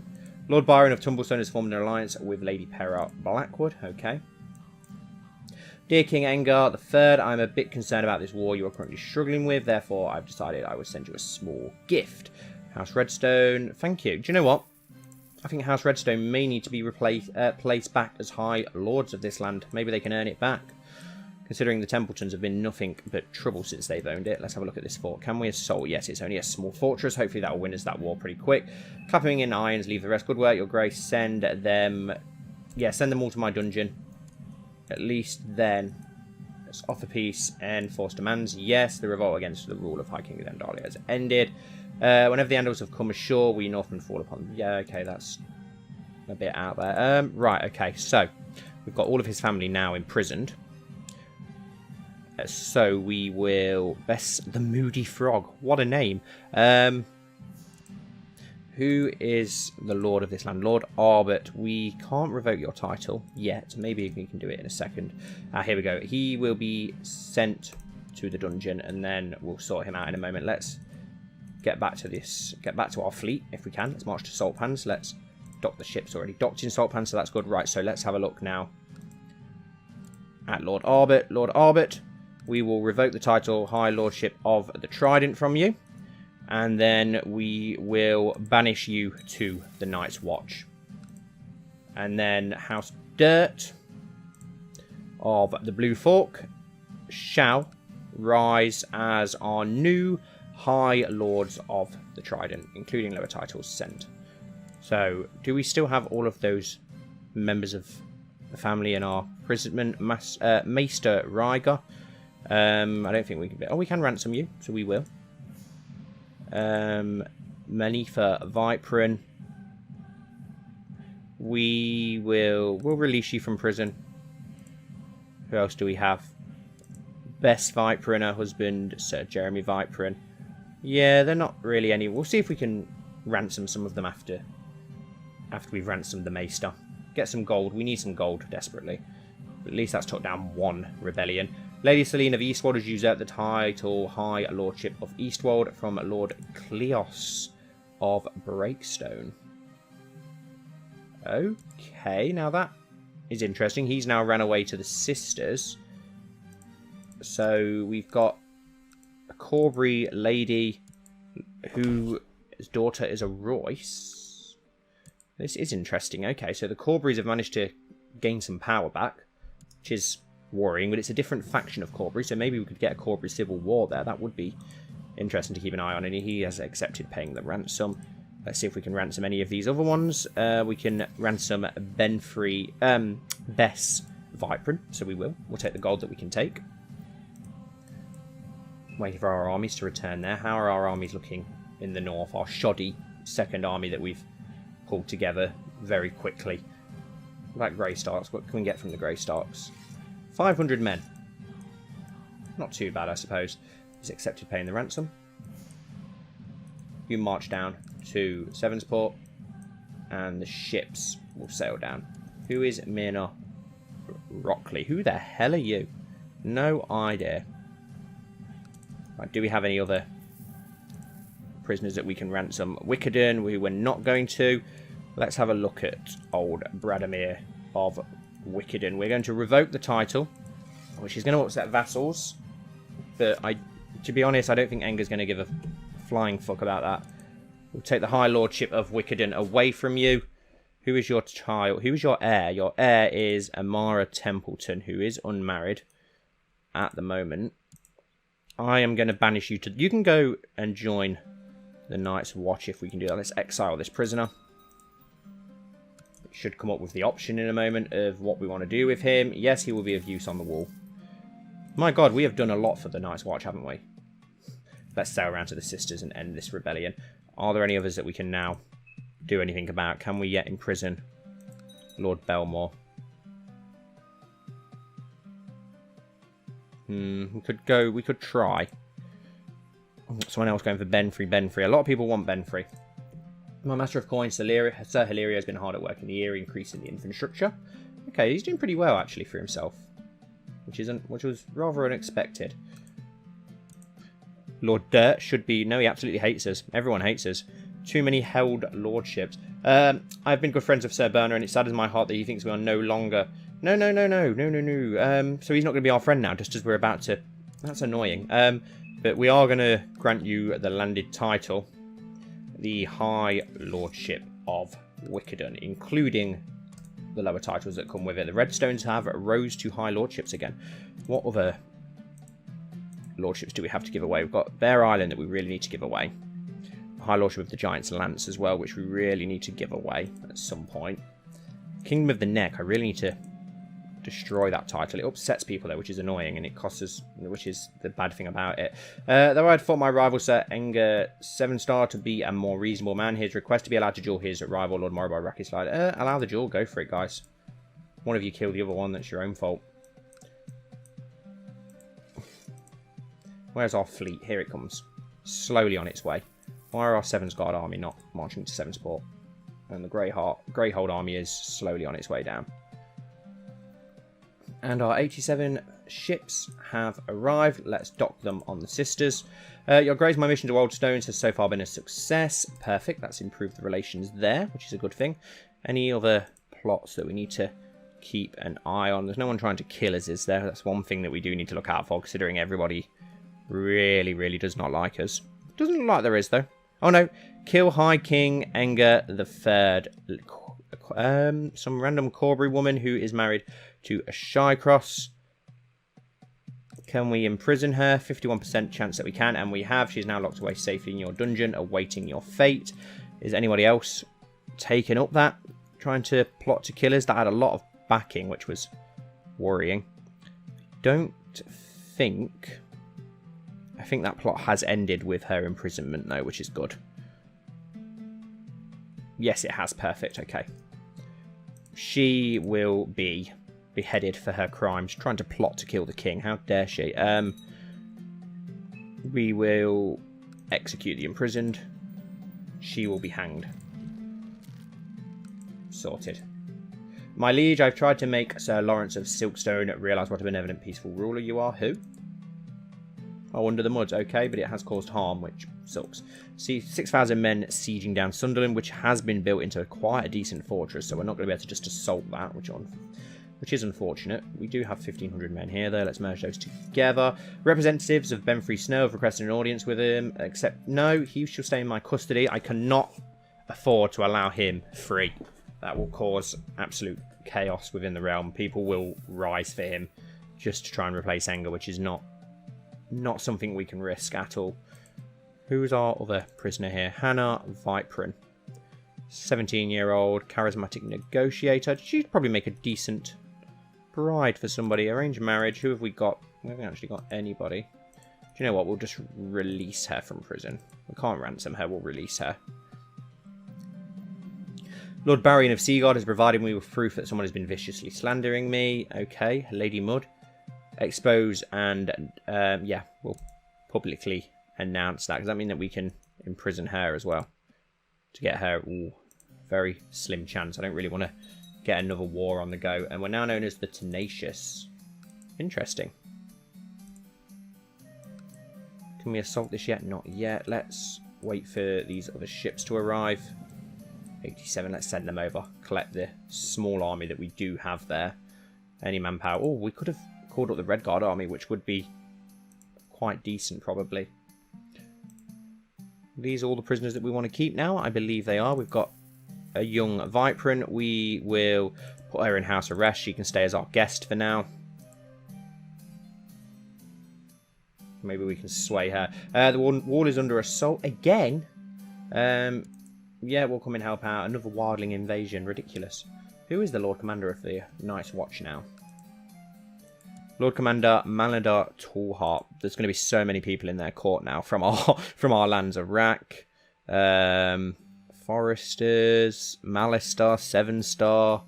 Lord Byron of Tumblestone has formed an alliance with Lady Perra Blackwood. Okay. Dear King Enger III, I'm a bit concerned about this war you are currently struggling with. Therefore, I've decided I will send you a small gift. House Redstone. Thank you. Do you know what? I think House Redstone may need to be placed back as High Lords of this land. Maybe they can earn it back. Considering the Templetons have been nothing but trouble since they've owned it. Let's have a look at this fort. Can we assault? Yes, it's only a small fortress. Hopefully that will win us that war pretty quick. Clapping in irons, leave the rest. Good work, your grace. Send them... Yeah, send them all to my dungeon. At least then. Let's offer peace and enforce demands. Yes, the revolt against the rule of High King of Andalia has ended. Whenever the Andals have come ashore, we Northmen fall upon them. Yeah, okay, that's a bit out there. Right, okay, so we've got all of his family now imprisoned. So we will... Best the Moody Frog. What a name. Who is the Lord of this land? Lord Arbit. We can't revoke your title yet. Maybe we can do it in a second. Here we go. He will be sent to the dungeon and then we'll sort him out in a moment. Let's get back to this. Get back to our fleet if we can. Let's march to Salt Pans. Let's dock the ships already. Docked in Salt Pans, so that's good. Right, so let's have a look now at Lord Arbit. Lord Arbit. We will revoke the title High Lordship of the Trident from you. And then we will banish you to the Night's Watch. And then House Dirt of the Blue Fork shall rise as our new High Lords of the Trident, including lower titles sent. So, do we still have all of those members of the family in our imprisonment? Maester Ryger. I don't think we can... Oh, we can ransom you, so we will. Manifa Viprin. We'll release you from prison. Who else do we have? Bess Viprin, her husband, Sir Jeremy Viprin. Yeah, they're not really any... We'll see if we can ransom some of them after we've ransomed the Maester. Get some gold. We need some gold desperately. At least that's took down one rebellion. Lady Selene of Eastwold has usurped the title High Lordship of Eastwold from Lord Cleos of Breakstone. Okay, now that is interesting. He's now ran away to the sisters. So we've got a Corbury lady whose daughter is a Royce. This is interesting. Okay, so the Corburys have managed to gain some power back, which is worrying, but it's a different faction of Corbury, so maybe we could get a Corbury civil war there. That would be interesting to keep an eye on, and he has accepted paying the ransom. Let's see if we can ransom any of these other ones. We can ransom Bess Viprin, so we will. We'll take the gold that we can take. Waiting for our armies to return there. How are our armies looking in the north? Our shoddy second army that we've pulled together very quickly. Like Grey Starks, what can we get from the Grey Starks? 500 men. Not too bad, I suppose. He's accepted paying the ransom. You march down to Sevensport, and the ships will sail down. Who is Myrna Rockley? Who the hell are you? No idea. Right, do we have any other prisoners that we can ransom? Wickerden, we were not going to. Let's have a look at old Bradamir of Wickerden. We're going to revoke the title, which is going to upset vassals. But to be honest, I don't think Enger's going to give a flying fuck about that. We'll take the High Lordship of Wickerden away from you. Who is your child? Who is your heir? Your heir is Amara Templeton, who is unmarried at the moment. I am going to banish you to... You can go and join the Night's Watch if we can do that. Let's exile this prisoner. It should come up with the option in a moment of what we want to do with him. Yes, he will be of use on the wall. My god, we have done a lot for the Night's Watch, haven't we? let's sail around to the sisters and end this rebellion. Are there any others that we can now do anything about? Can we yet imprison Lord Belmore? We could try. Someone else going for Benfrey. A lot of people want Benfrey. My Master of Coins, Sir Hilario, has been hard at work in the year, increasing the infrastructure. Okay, he's doing pretty well, actually, for himself. Which was rather unexpected. Lord Dirt should be... No, he absolutely hates us. Everyone hates us. Too many held lordships. I've been good friends with Sir Berner, and it saddens my heart that he thinks we are no longer... No. So he's not going to be our friend now, just as we're about to... That's annoying. But we are going to grant you the landed title. The High Lordship of Wickeden, including the lower titles that come with it. The Redstones have rose to High Lordships again. What other lordships do we have to give away? We've got Bear Island that we really need to give away. High Lordship of the Giant's Lance as well, which we really need to give away at some point. Kingdom of the Neck, I really need to destroy that title. It upsets people though, which is annoying, and it costs us, which is the bad thing about it. Though I'd fought my rival Sir Enger Sevenstar to be a more reasonable man, his request to be allowed to duel his rival Lord Morribai Rakislider. Allow the duel, go for it, guys. One of you kill the other one, that's your own fault. Where's our fleet? Here it comes. Slowly on its way. Why are our Sevens Guard army not marching to Sevensport? And the Greyhold army is slowly on its way down. And our 87 ships have arrived. Let's dock them on the sisters. Your Grace, my mission to Old Stones has so far been a success. Perfect. That's improved the relations there, which is a good thing. Any other plots that we need to keep an eye on? There's no one trying to kill us, is there? That's one thing that we do need to look out for, considering everybody really does not like us. Doesn't look like there is, though. Oh, no. Kill High King Enger the Third. Some random Corbury woman who is married to a Shycross. Can we imprison her? 51% chance that we can, and we have. She's now locked away safely in your dungeon, awaiting your fate. Is anybody else taking up that? Trying to plot to kill us? That had a lot of backing, which was worrying. Don't think... I think that plot has ended with her imprisonment, though, which is good. Yes, it has. Perfect. Okay. She will be beheaded for her crimes, trying to plot to kill the king. How dare she? We will execute the imprisoned. She will be hanged. Sorted. My liege, I've tried to make Sir Lawrence of Silkstone realise what a benevolent, peaceful ruler you are. Who? Oh, Under the Mud, okay, but it has caused harm, which sucks. See, 6,000 men sieging down Sunderland, which has been built into quite a decent fortress, so we're not going to be able to just assault that, which is unfortunate. We do have 1,500 men here, though. Let's merge those together. Representatives of Benfrey Snow have requested an audience with him, except, no, he shall stay in my custody. I cannot afford to allow him free. That will cause absolute chaos within the realm. People will rise for him just to try and replace Enger, which is not something we can risk at all. Who's our other prisoner here? Hannah Viprin. 17-year-old charismatic negotiator. She'd probably make a decent bride for somebody. Arranged marriage. Who have we got? We haven't actually got anybody. Do you know what? We'll just release her from prison. We can't ransom her. We'll release her. Lord Barrion of Seagard has provided me with proof that someone has been viciously slandering me. Okay. Lady Mud. Expose and yeah, we'll publicly announce that. Does that mean that we can imprison her as well? To get her, ooh, very slim chance. I don't really want to get another war on the go. And we're now known as the Tenacious. Interesting. Can we assault this yet? Not yet. Let's wait for these other ships to arrive. 87, let's send them over. Collect the small army that we do have there. Any manpower. Oh, we could have called up the Red Guard army, which would be quite decent, probably. These are all the prisoners that we want to keep now. I believe they are. We've got a young Viprin. We will put her in house arrest. She can stay as our guest for now. Maybe we can sway her. The wall is under assault again. Yeah, we'll come and help out. Another wildling invasion. Ridiculous. Who is the Lord Commander of the Night's Watch now? Lord Commander Maladar Tallheart. There's going to be so many people in their court now from our lands of Rack. Foresters, Malistar, Sevenstar,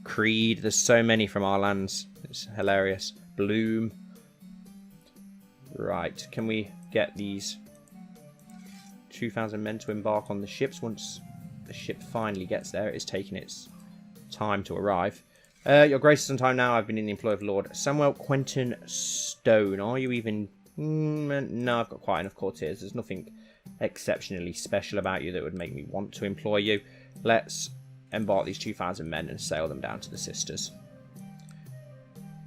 Creed. There's so many from our lands. It's hilarious. Bloom. Right, can we get these 2,000 men to embark on the ships? Once the ship finally gets there, it is taking its time to arrive. Your Grace is on time now. I've been in the employ of Lord Samuel Quentin Stone. Are you even... no, I've got quite enough courtiers. There's nothing exceptionally special about you that would make me want to employ you. Let's embark these 2,000 men and sail them down to the Sisters.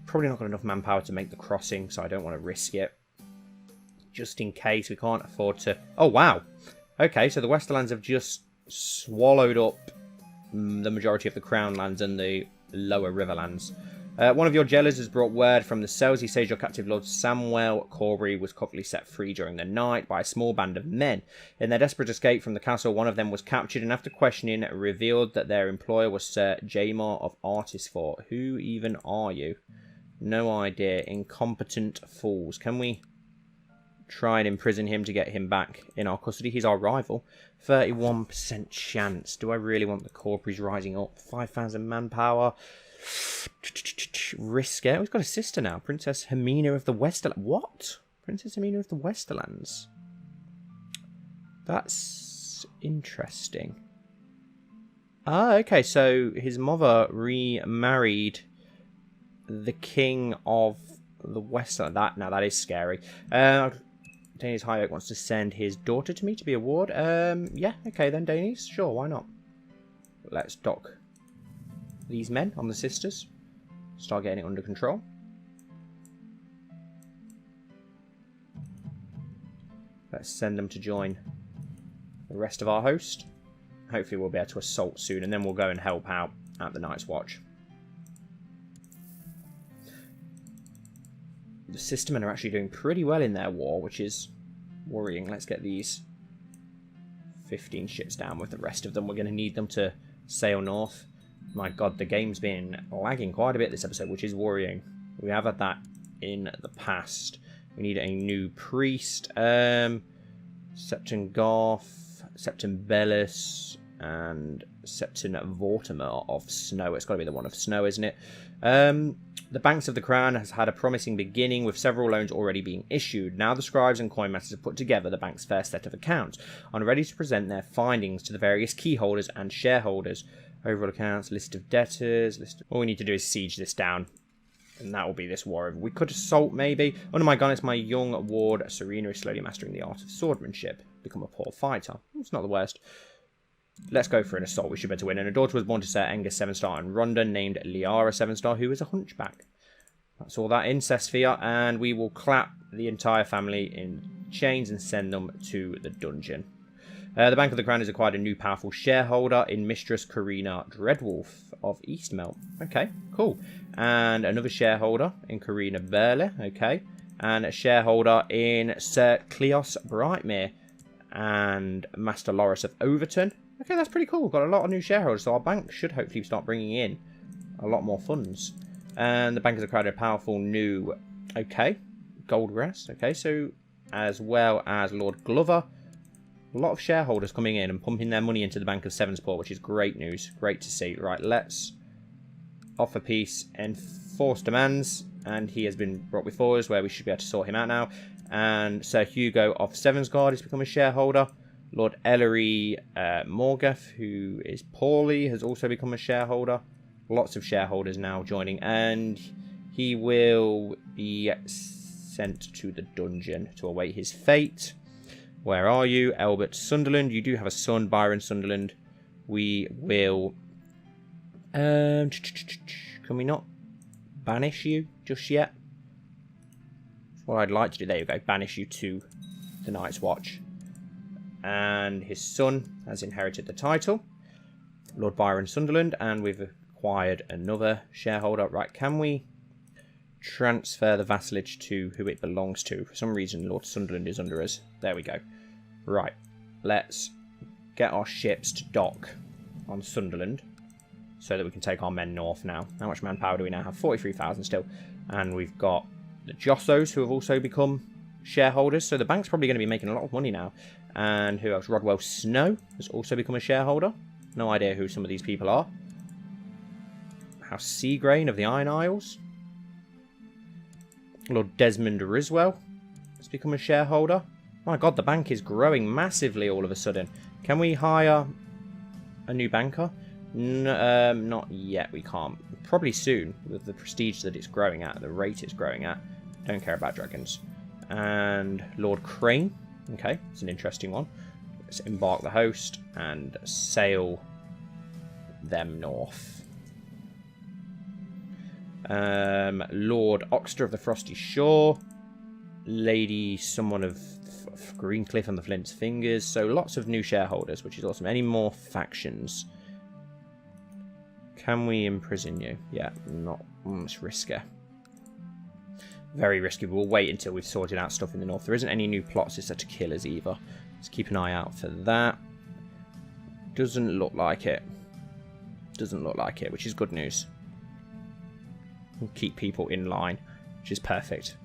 Probably not got enough manpower to make the crossing, so I don't want to risk it. Just in case, we can't afford to... Oh, wow. Okay, so the Westerlands have just swallowed up the majority of the Crown lands and the lower Riverlands. One of your jailers has brought word from the cells. He says your captive Lord Samuel Corbury was covertly set free during the night by a small band of men. In their desperate escape from the castle, one of them was captured and after questioning revealed that their employer was Sir Jamar of Artisfort. Who even are you? No idea. Incompetent fools. Can we try and imprison him to get him back in our custody? He's our rival. 31% chance. Do I really want the Corburys rising up? 5,000 manpower. Risk it. We've got a sister now. Princess Hermina of the Westerlands. What? Princess Hermina of the Westerlands. That's interesting. Ah, okay. So his mother remarried the king of the Westerland. Now that is scary. Daenerys High Oak wants to send his daughter to me to be a ward. Yeah, okay then, Daenerys. Sure, why not? Let's dock these men on the Sisters. Start getting it under control. Let's send them to join the rest of our host. Hopefully we'll be able to assault soon, and then we'll go and help out at the Night's Watch. The Sistermen are actually doing pretty well in their war, which is worrying. Let's get these 15 ships down with the rest of them. We're going to need them to sail north. My god, the game's been lagging quite a bit this episode, which is worrying. We have had that in the past. We need a new priest. Septon Garth, Septon Bellis, and Septon Vortimer of Snow. It's got to be the one of Snow, isn't it? The Banks of the Crown has had a promising beginning, with several loans already being issued. Now the scribes and coin masters have put together the bank's first set of accounts and are ready to present their findings to the various keyholders and shareholders. Overall accounts, list of debtors, all we need to do is siege this down, and that will be this war over. We could assault, maybe. Under my gun, it's my young ward, Serena, is slowly mastering the art of swordmanship. Become a poor fighter. It's not the worst. Let's go for an assault. We should be able to win. And a daughter was born to Sir Enger Sevenstar and Rhonda, named Liara Sevenstar, who is a hunchback. That's all that incest fear, and we will clap the entire family in chains and send them to the dungeon. The Bank of the Crown has acquired a new powerful shareholder in Mistress Karina Dreadwolf of Eastmelt. Okay, cool. And another shareholder in Karina Burle. Okay. And a shareholder in Sir Cleos Brightmere and Master Loris of Overton. Okay, that's pretty cool. We've got a lot of new shareholders, so our bank should hopefully start bringing in a lot more funds. And the Bank has acquired a powerful new... Okay, Goldgrass. Okay, so as well as Lord Glover. A lot of shareholders coming in and pumping their money into the Bank of Sevensport, which is great news. Great to see. Right, let's offer peace, enforce demands, and he has been brought before us, where we should be able to sort him out now. And Sir Hugo of Sevensguard has become a shareholder. Lord Ellery Morgath, who is poorly, has also become a shareholder. Lots of shareholders now joining, and he will be sent to the dungeon to await his fate. Where are you? Albert Sunderland. You do have a son, Byron Sunderland. We will... can we not banish you just yet? What I'd like to do. There you go. Banish you to the Night's Watch. And his son has inherited the title. Lord Byron Sunderland. And we've acquired another shareholder. Right, can we transfer the vassalage to who it belongs to? For some reason, Lord Sunderland is under us. There we go. Right, let's get our ships to dock on Sunderland so that we can take our men north now. How much manpower do we now have? 43,000 still. And we've got the Jossos, who have also become shareholders. So the bank's probably going to be making a lot of money now. And who else? Rodwell Snow has also become a shareholder. No idea who some of these people are. House Seagrain of the Iron Isles. Lord Desmond Riswell has become a shareholder. My god, the bank is growing massively all of a sudden. Can we hire a new banker? Not yet, we can't. Probably soon, with the prestige that it's growing at, the rate it's growing at. Don't care about dragons. And Lord Crane. Okay, it's an interesting one. Let's embark the host and sail them north. Lord Oxter of the Frosty Shore. Lady someone of Greencliff and the Flint's Fingers. So lots of new shareholders, which is awesome. Any more factions? Can we imprison you? Yeah, not. It's risky. Very risky. We'll wait until we've sorted out stuff in the north. There isn't any new plots as to kill us either. Let's keep an eye out for that. Doesn't look like it. Doesn't look like it, which is good news. We'll keep people in line, which is perfect.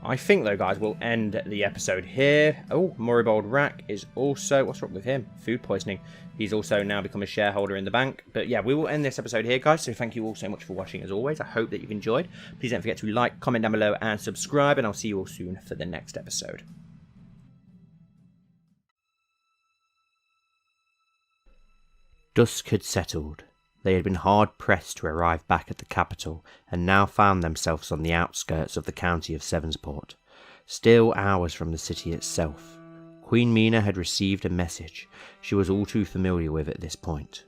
I think, though, guys, we'll end the episode here. Oh, Moribald Rack is also... What's wrong with him? Food poisoning. He's also now become a shareholder in the bank. But yeah, we will end this episode here, guys. So thank you all so much for watching, as always. I hope that you've enjoyed. Please don't forget to like, comment down below, and subscribe. And I'll see you all soon for the next episode. Dusk had settled. They had been hard-pressed to arrive back at the capital, and now found themselves on the outskirts of the county of Sevensport, still hours from the city itself. Queen Mina had received a message she was all too familiar with at this point.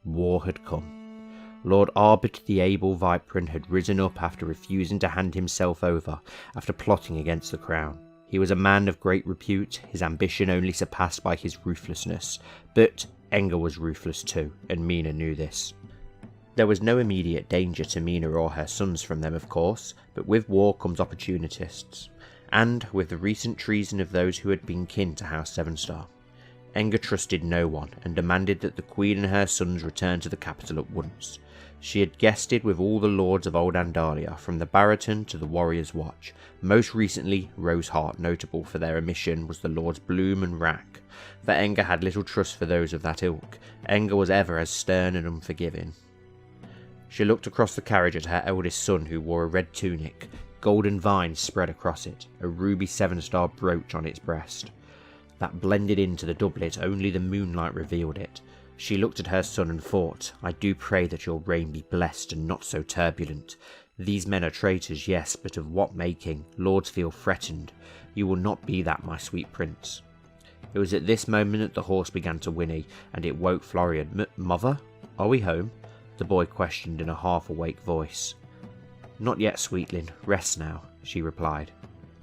War had come. Lord Arbit the Able Viperin had risen up after refusing to hand himself over after plotting against the crown. He was a man of great repute, his ambition only surpassed by his ruthlessness, but Enger was ruthless too, and Mina knew this. There was no immediate danger to Mina or her sons from them, of course, but with war comes opportunists, and with the recent treason of those who had been kin to House Sevenstar. Enger trusted no one, and demanded that the Queen and her sons return to the capital at once. She had guested with all the lords of Old Andalia, from the Baraton to the Warrior's Watch. Most recently, Roseheart, notable for their omission, was the Lords Bloom and Rack. For Enger had little trust for those of that ilk. Enger was ever as stern and unforgiving. She looked across the carriage at her eldest son, who wore a red tunic, golden vines spread across it, a ruby Sevenstar brooch on its breast. That blended into the doublet, only the moonlight revealed it. She looked at her son and thought, I do pray that your reign be blessed and not so turbulent. These men are traitors, yes, but of what making? Lords feel threatened. You will not be that, my sweet prince. It was at this moment that the horse began to whinny, and it woke Florian. Mother? Are we home? The boy questioned in a half-awake voice. Not yet, sweetling. Rest now, she replied.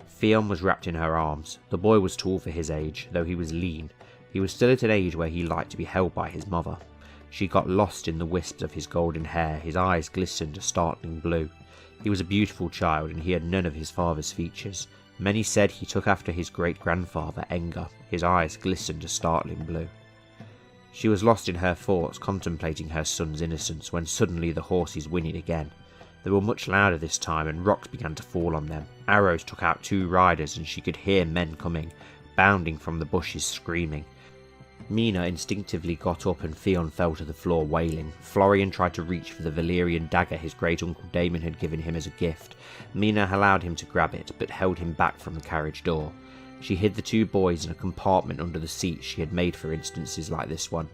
Theon was wrapped in her arms. The boy was tall for his age, though he was lean. He was still at an age where he liked to be held by his mother. She got lost in the wisps of his golden hair. His eyes glistened a startling blue. He was a beautiful child, and he had none of his father's features. Many said he took after his great-grandfather, Enger. His eyes glistened a startling blue. She was lost in her thoughts, contemplating her son's innocence, when suddenly the horses whinnied again. They were much louder this time, and rocks began to fall on them. Arrows took out 2 riders, and she could hear men coming, bounding from the bushes, screaming. Mina instinctively got up, and Theon fell to the floor, wailing. Florian tried to reach for the Valyrian dagger his great-uncle Daemon had given him as a gift. Mina allowed him to grab it, but held him back from the carriage door. She hid the 2 boys in a compartment under the seat she had made for instances like this one.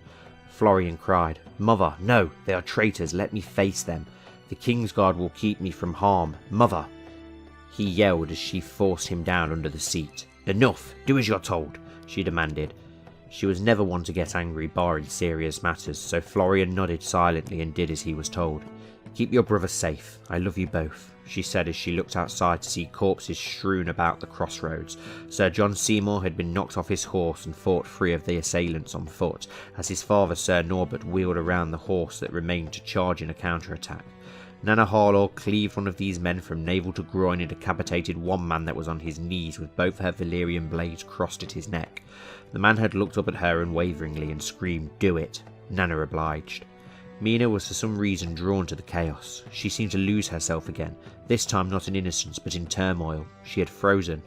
Florian cried, Mother, no, they are traitors, let me face them. The Kingsguard will keep me from harm. Mother! He yelled as she forced him down under the seat. Enough! Do as you're told, she demanded. She was never one to get angry, barring serious matters, so Florian nodded silently and did as he was told. Keep your brother safe. I love you both, she said as she looked outside to see corpses strewn about the crossroads. Sir John Seymour had been knocked off his horse and fought 3 of the assailants on foot, as his father Sir Norbert wheeled around the horse that remained to charge in a counterattack. Nana Harlaw cleaved one of these men from navel to groin and decapitated one man that was on his knees with both her Valyrian blades crossed at his neck. The man had looked up at her unwaveringly and screamed, Do it. Nana obliged. Mina was for some reason drawn to the chaos. She seemed to lose herself again, this time not in innocence but in turmoil. She had frozen.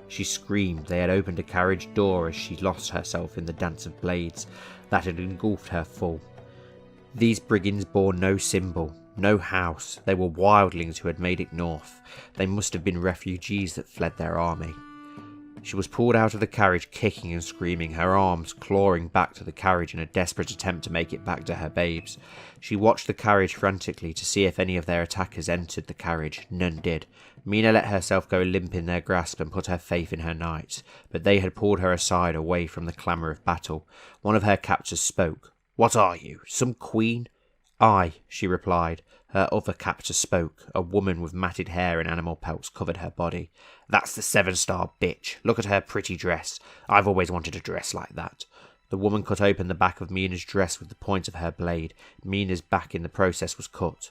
She screamed. They had opened a carriage door as she lost herself in the dance of blades that had engulfed her full. These brigands bore no symbol, no house. They were wildlings who had made it north. They must have been refugees that fled their army. She was pulled out of the carriage, kicking and screaming, her arms clawing back to the carriage in a desperate attempt to make it back to her babes. She watched the carriage frantically to see if any of their attackers entered the carriage. None did. Mina let herself go limp in their grasp and put her faith in her knights, but they had pulled her aside away from the clamour of battle. One of her captors spoke. "What are you, some queen?" "Aye," she replied. Her other captor spoke. A woman with matted hair and animal pelts covered her body. "That's the Sevenstar bitch. Look at her pretty dress. I've always wanted a dress like that." The woman cut open the back of Mina's dress with the point of her blade. Mina's back in the process was cut.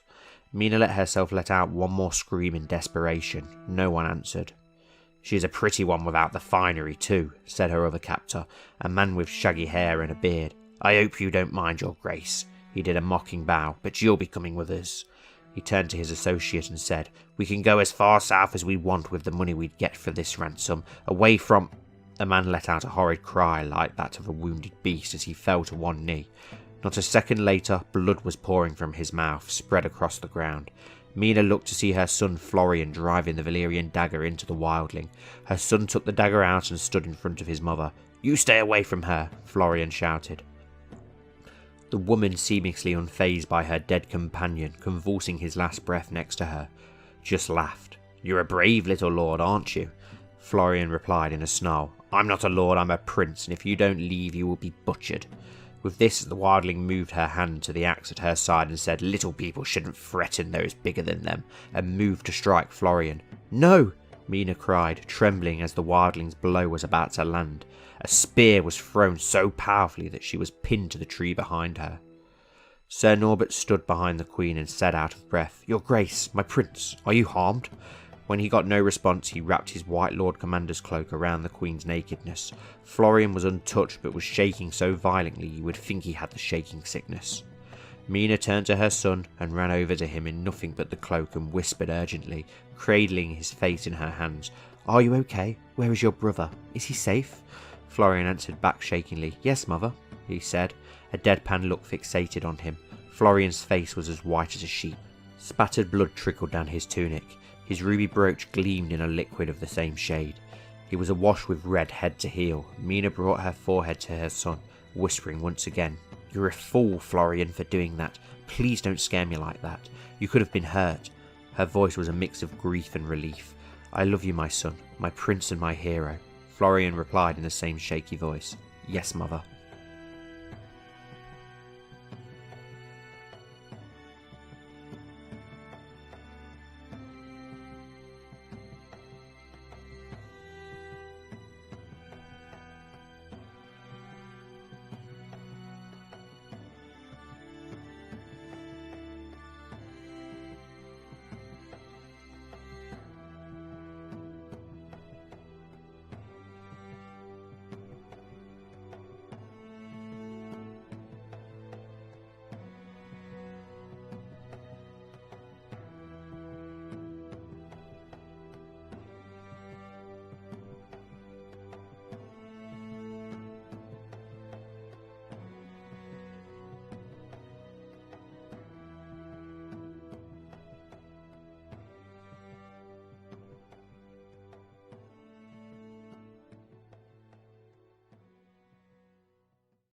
Mina let herself let out one more scream in desperation. No one answered. "She is a pretty one without the finery too," said her other captor, a man with shaggy hair and a beard. "I hope you don't mind, your grace." He did a mocking bow. "But you'll be coming with us." He turned to his associate and said, "We can go as far south as we want with the money we'd get for this ransom, away from—" The man let out a horrid cry like that of a wounded beast as he fell to one knee. Not a second later, blood was pouring from his mouth, spread across the ground. Mina looked to see her son Florian driving the Valyrian dagger into the wildling. Her son took the dagger out and stood in front of his mother. "You stay away from her," Florian shouted. The woman, seemingly unfazed by her dead companion, convulsing his last breath next to her, just laughed. "You're a brave little lord, aren't you?" Florian replied in a snarl. "I'm not a lord, I'm a prince, and if you don't leave you will be butchered." With this, the wildling moved her hand to the axe at her side and said, "Little people shouldn't threaten those bigger than them," and moved to strike Florian. "No!" Mina cried, trembling as the wildling's blow was about to land. A spear was thrown so powerfully that she was pinned to the tree behind her. Sir Norbert stood behind the queen and said out of breath, "Your grace, my prince, are you harmed?" When he got no response, he wrapped his white lord commander's cloak around the queen's nakedness. Florian was untouched but was shaking so violently you would think he had the shaking sickness. Mina turned to her son and ran over to him in nothing but the cloak and whispered urgently, cradling his face in her hands, "Are you okay? Where is your brother? Is he safe?" Florian answered back shakingly, "Yes, mother," he said, a deadpan look fixated on him. Florian's face was as white as a sheet. Spattered blood trickled down his tunic. His ruby brooch gleamed in a liquid of the same shade. He was awash with red head to heel. Mina brought her forehead to her son, whispering once again, "You're a fool, Florian, for doing that. Please don't scare me like that. You could have been hurt." Her voice was a mix of grief and relief. "I love you, my son, my prince and my hero." Florian replied in the same shaky voice, "Yes, mother."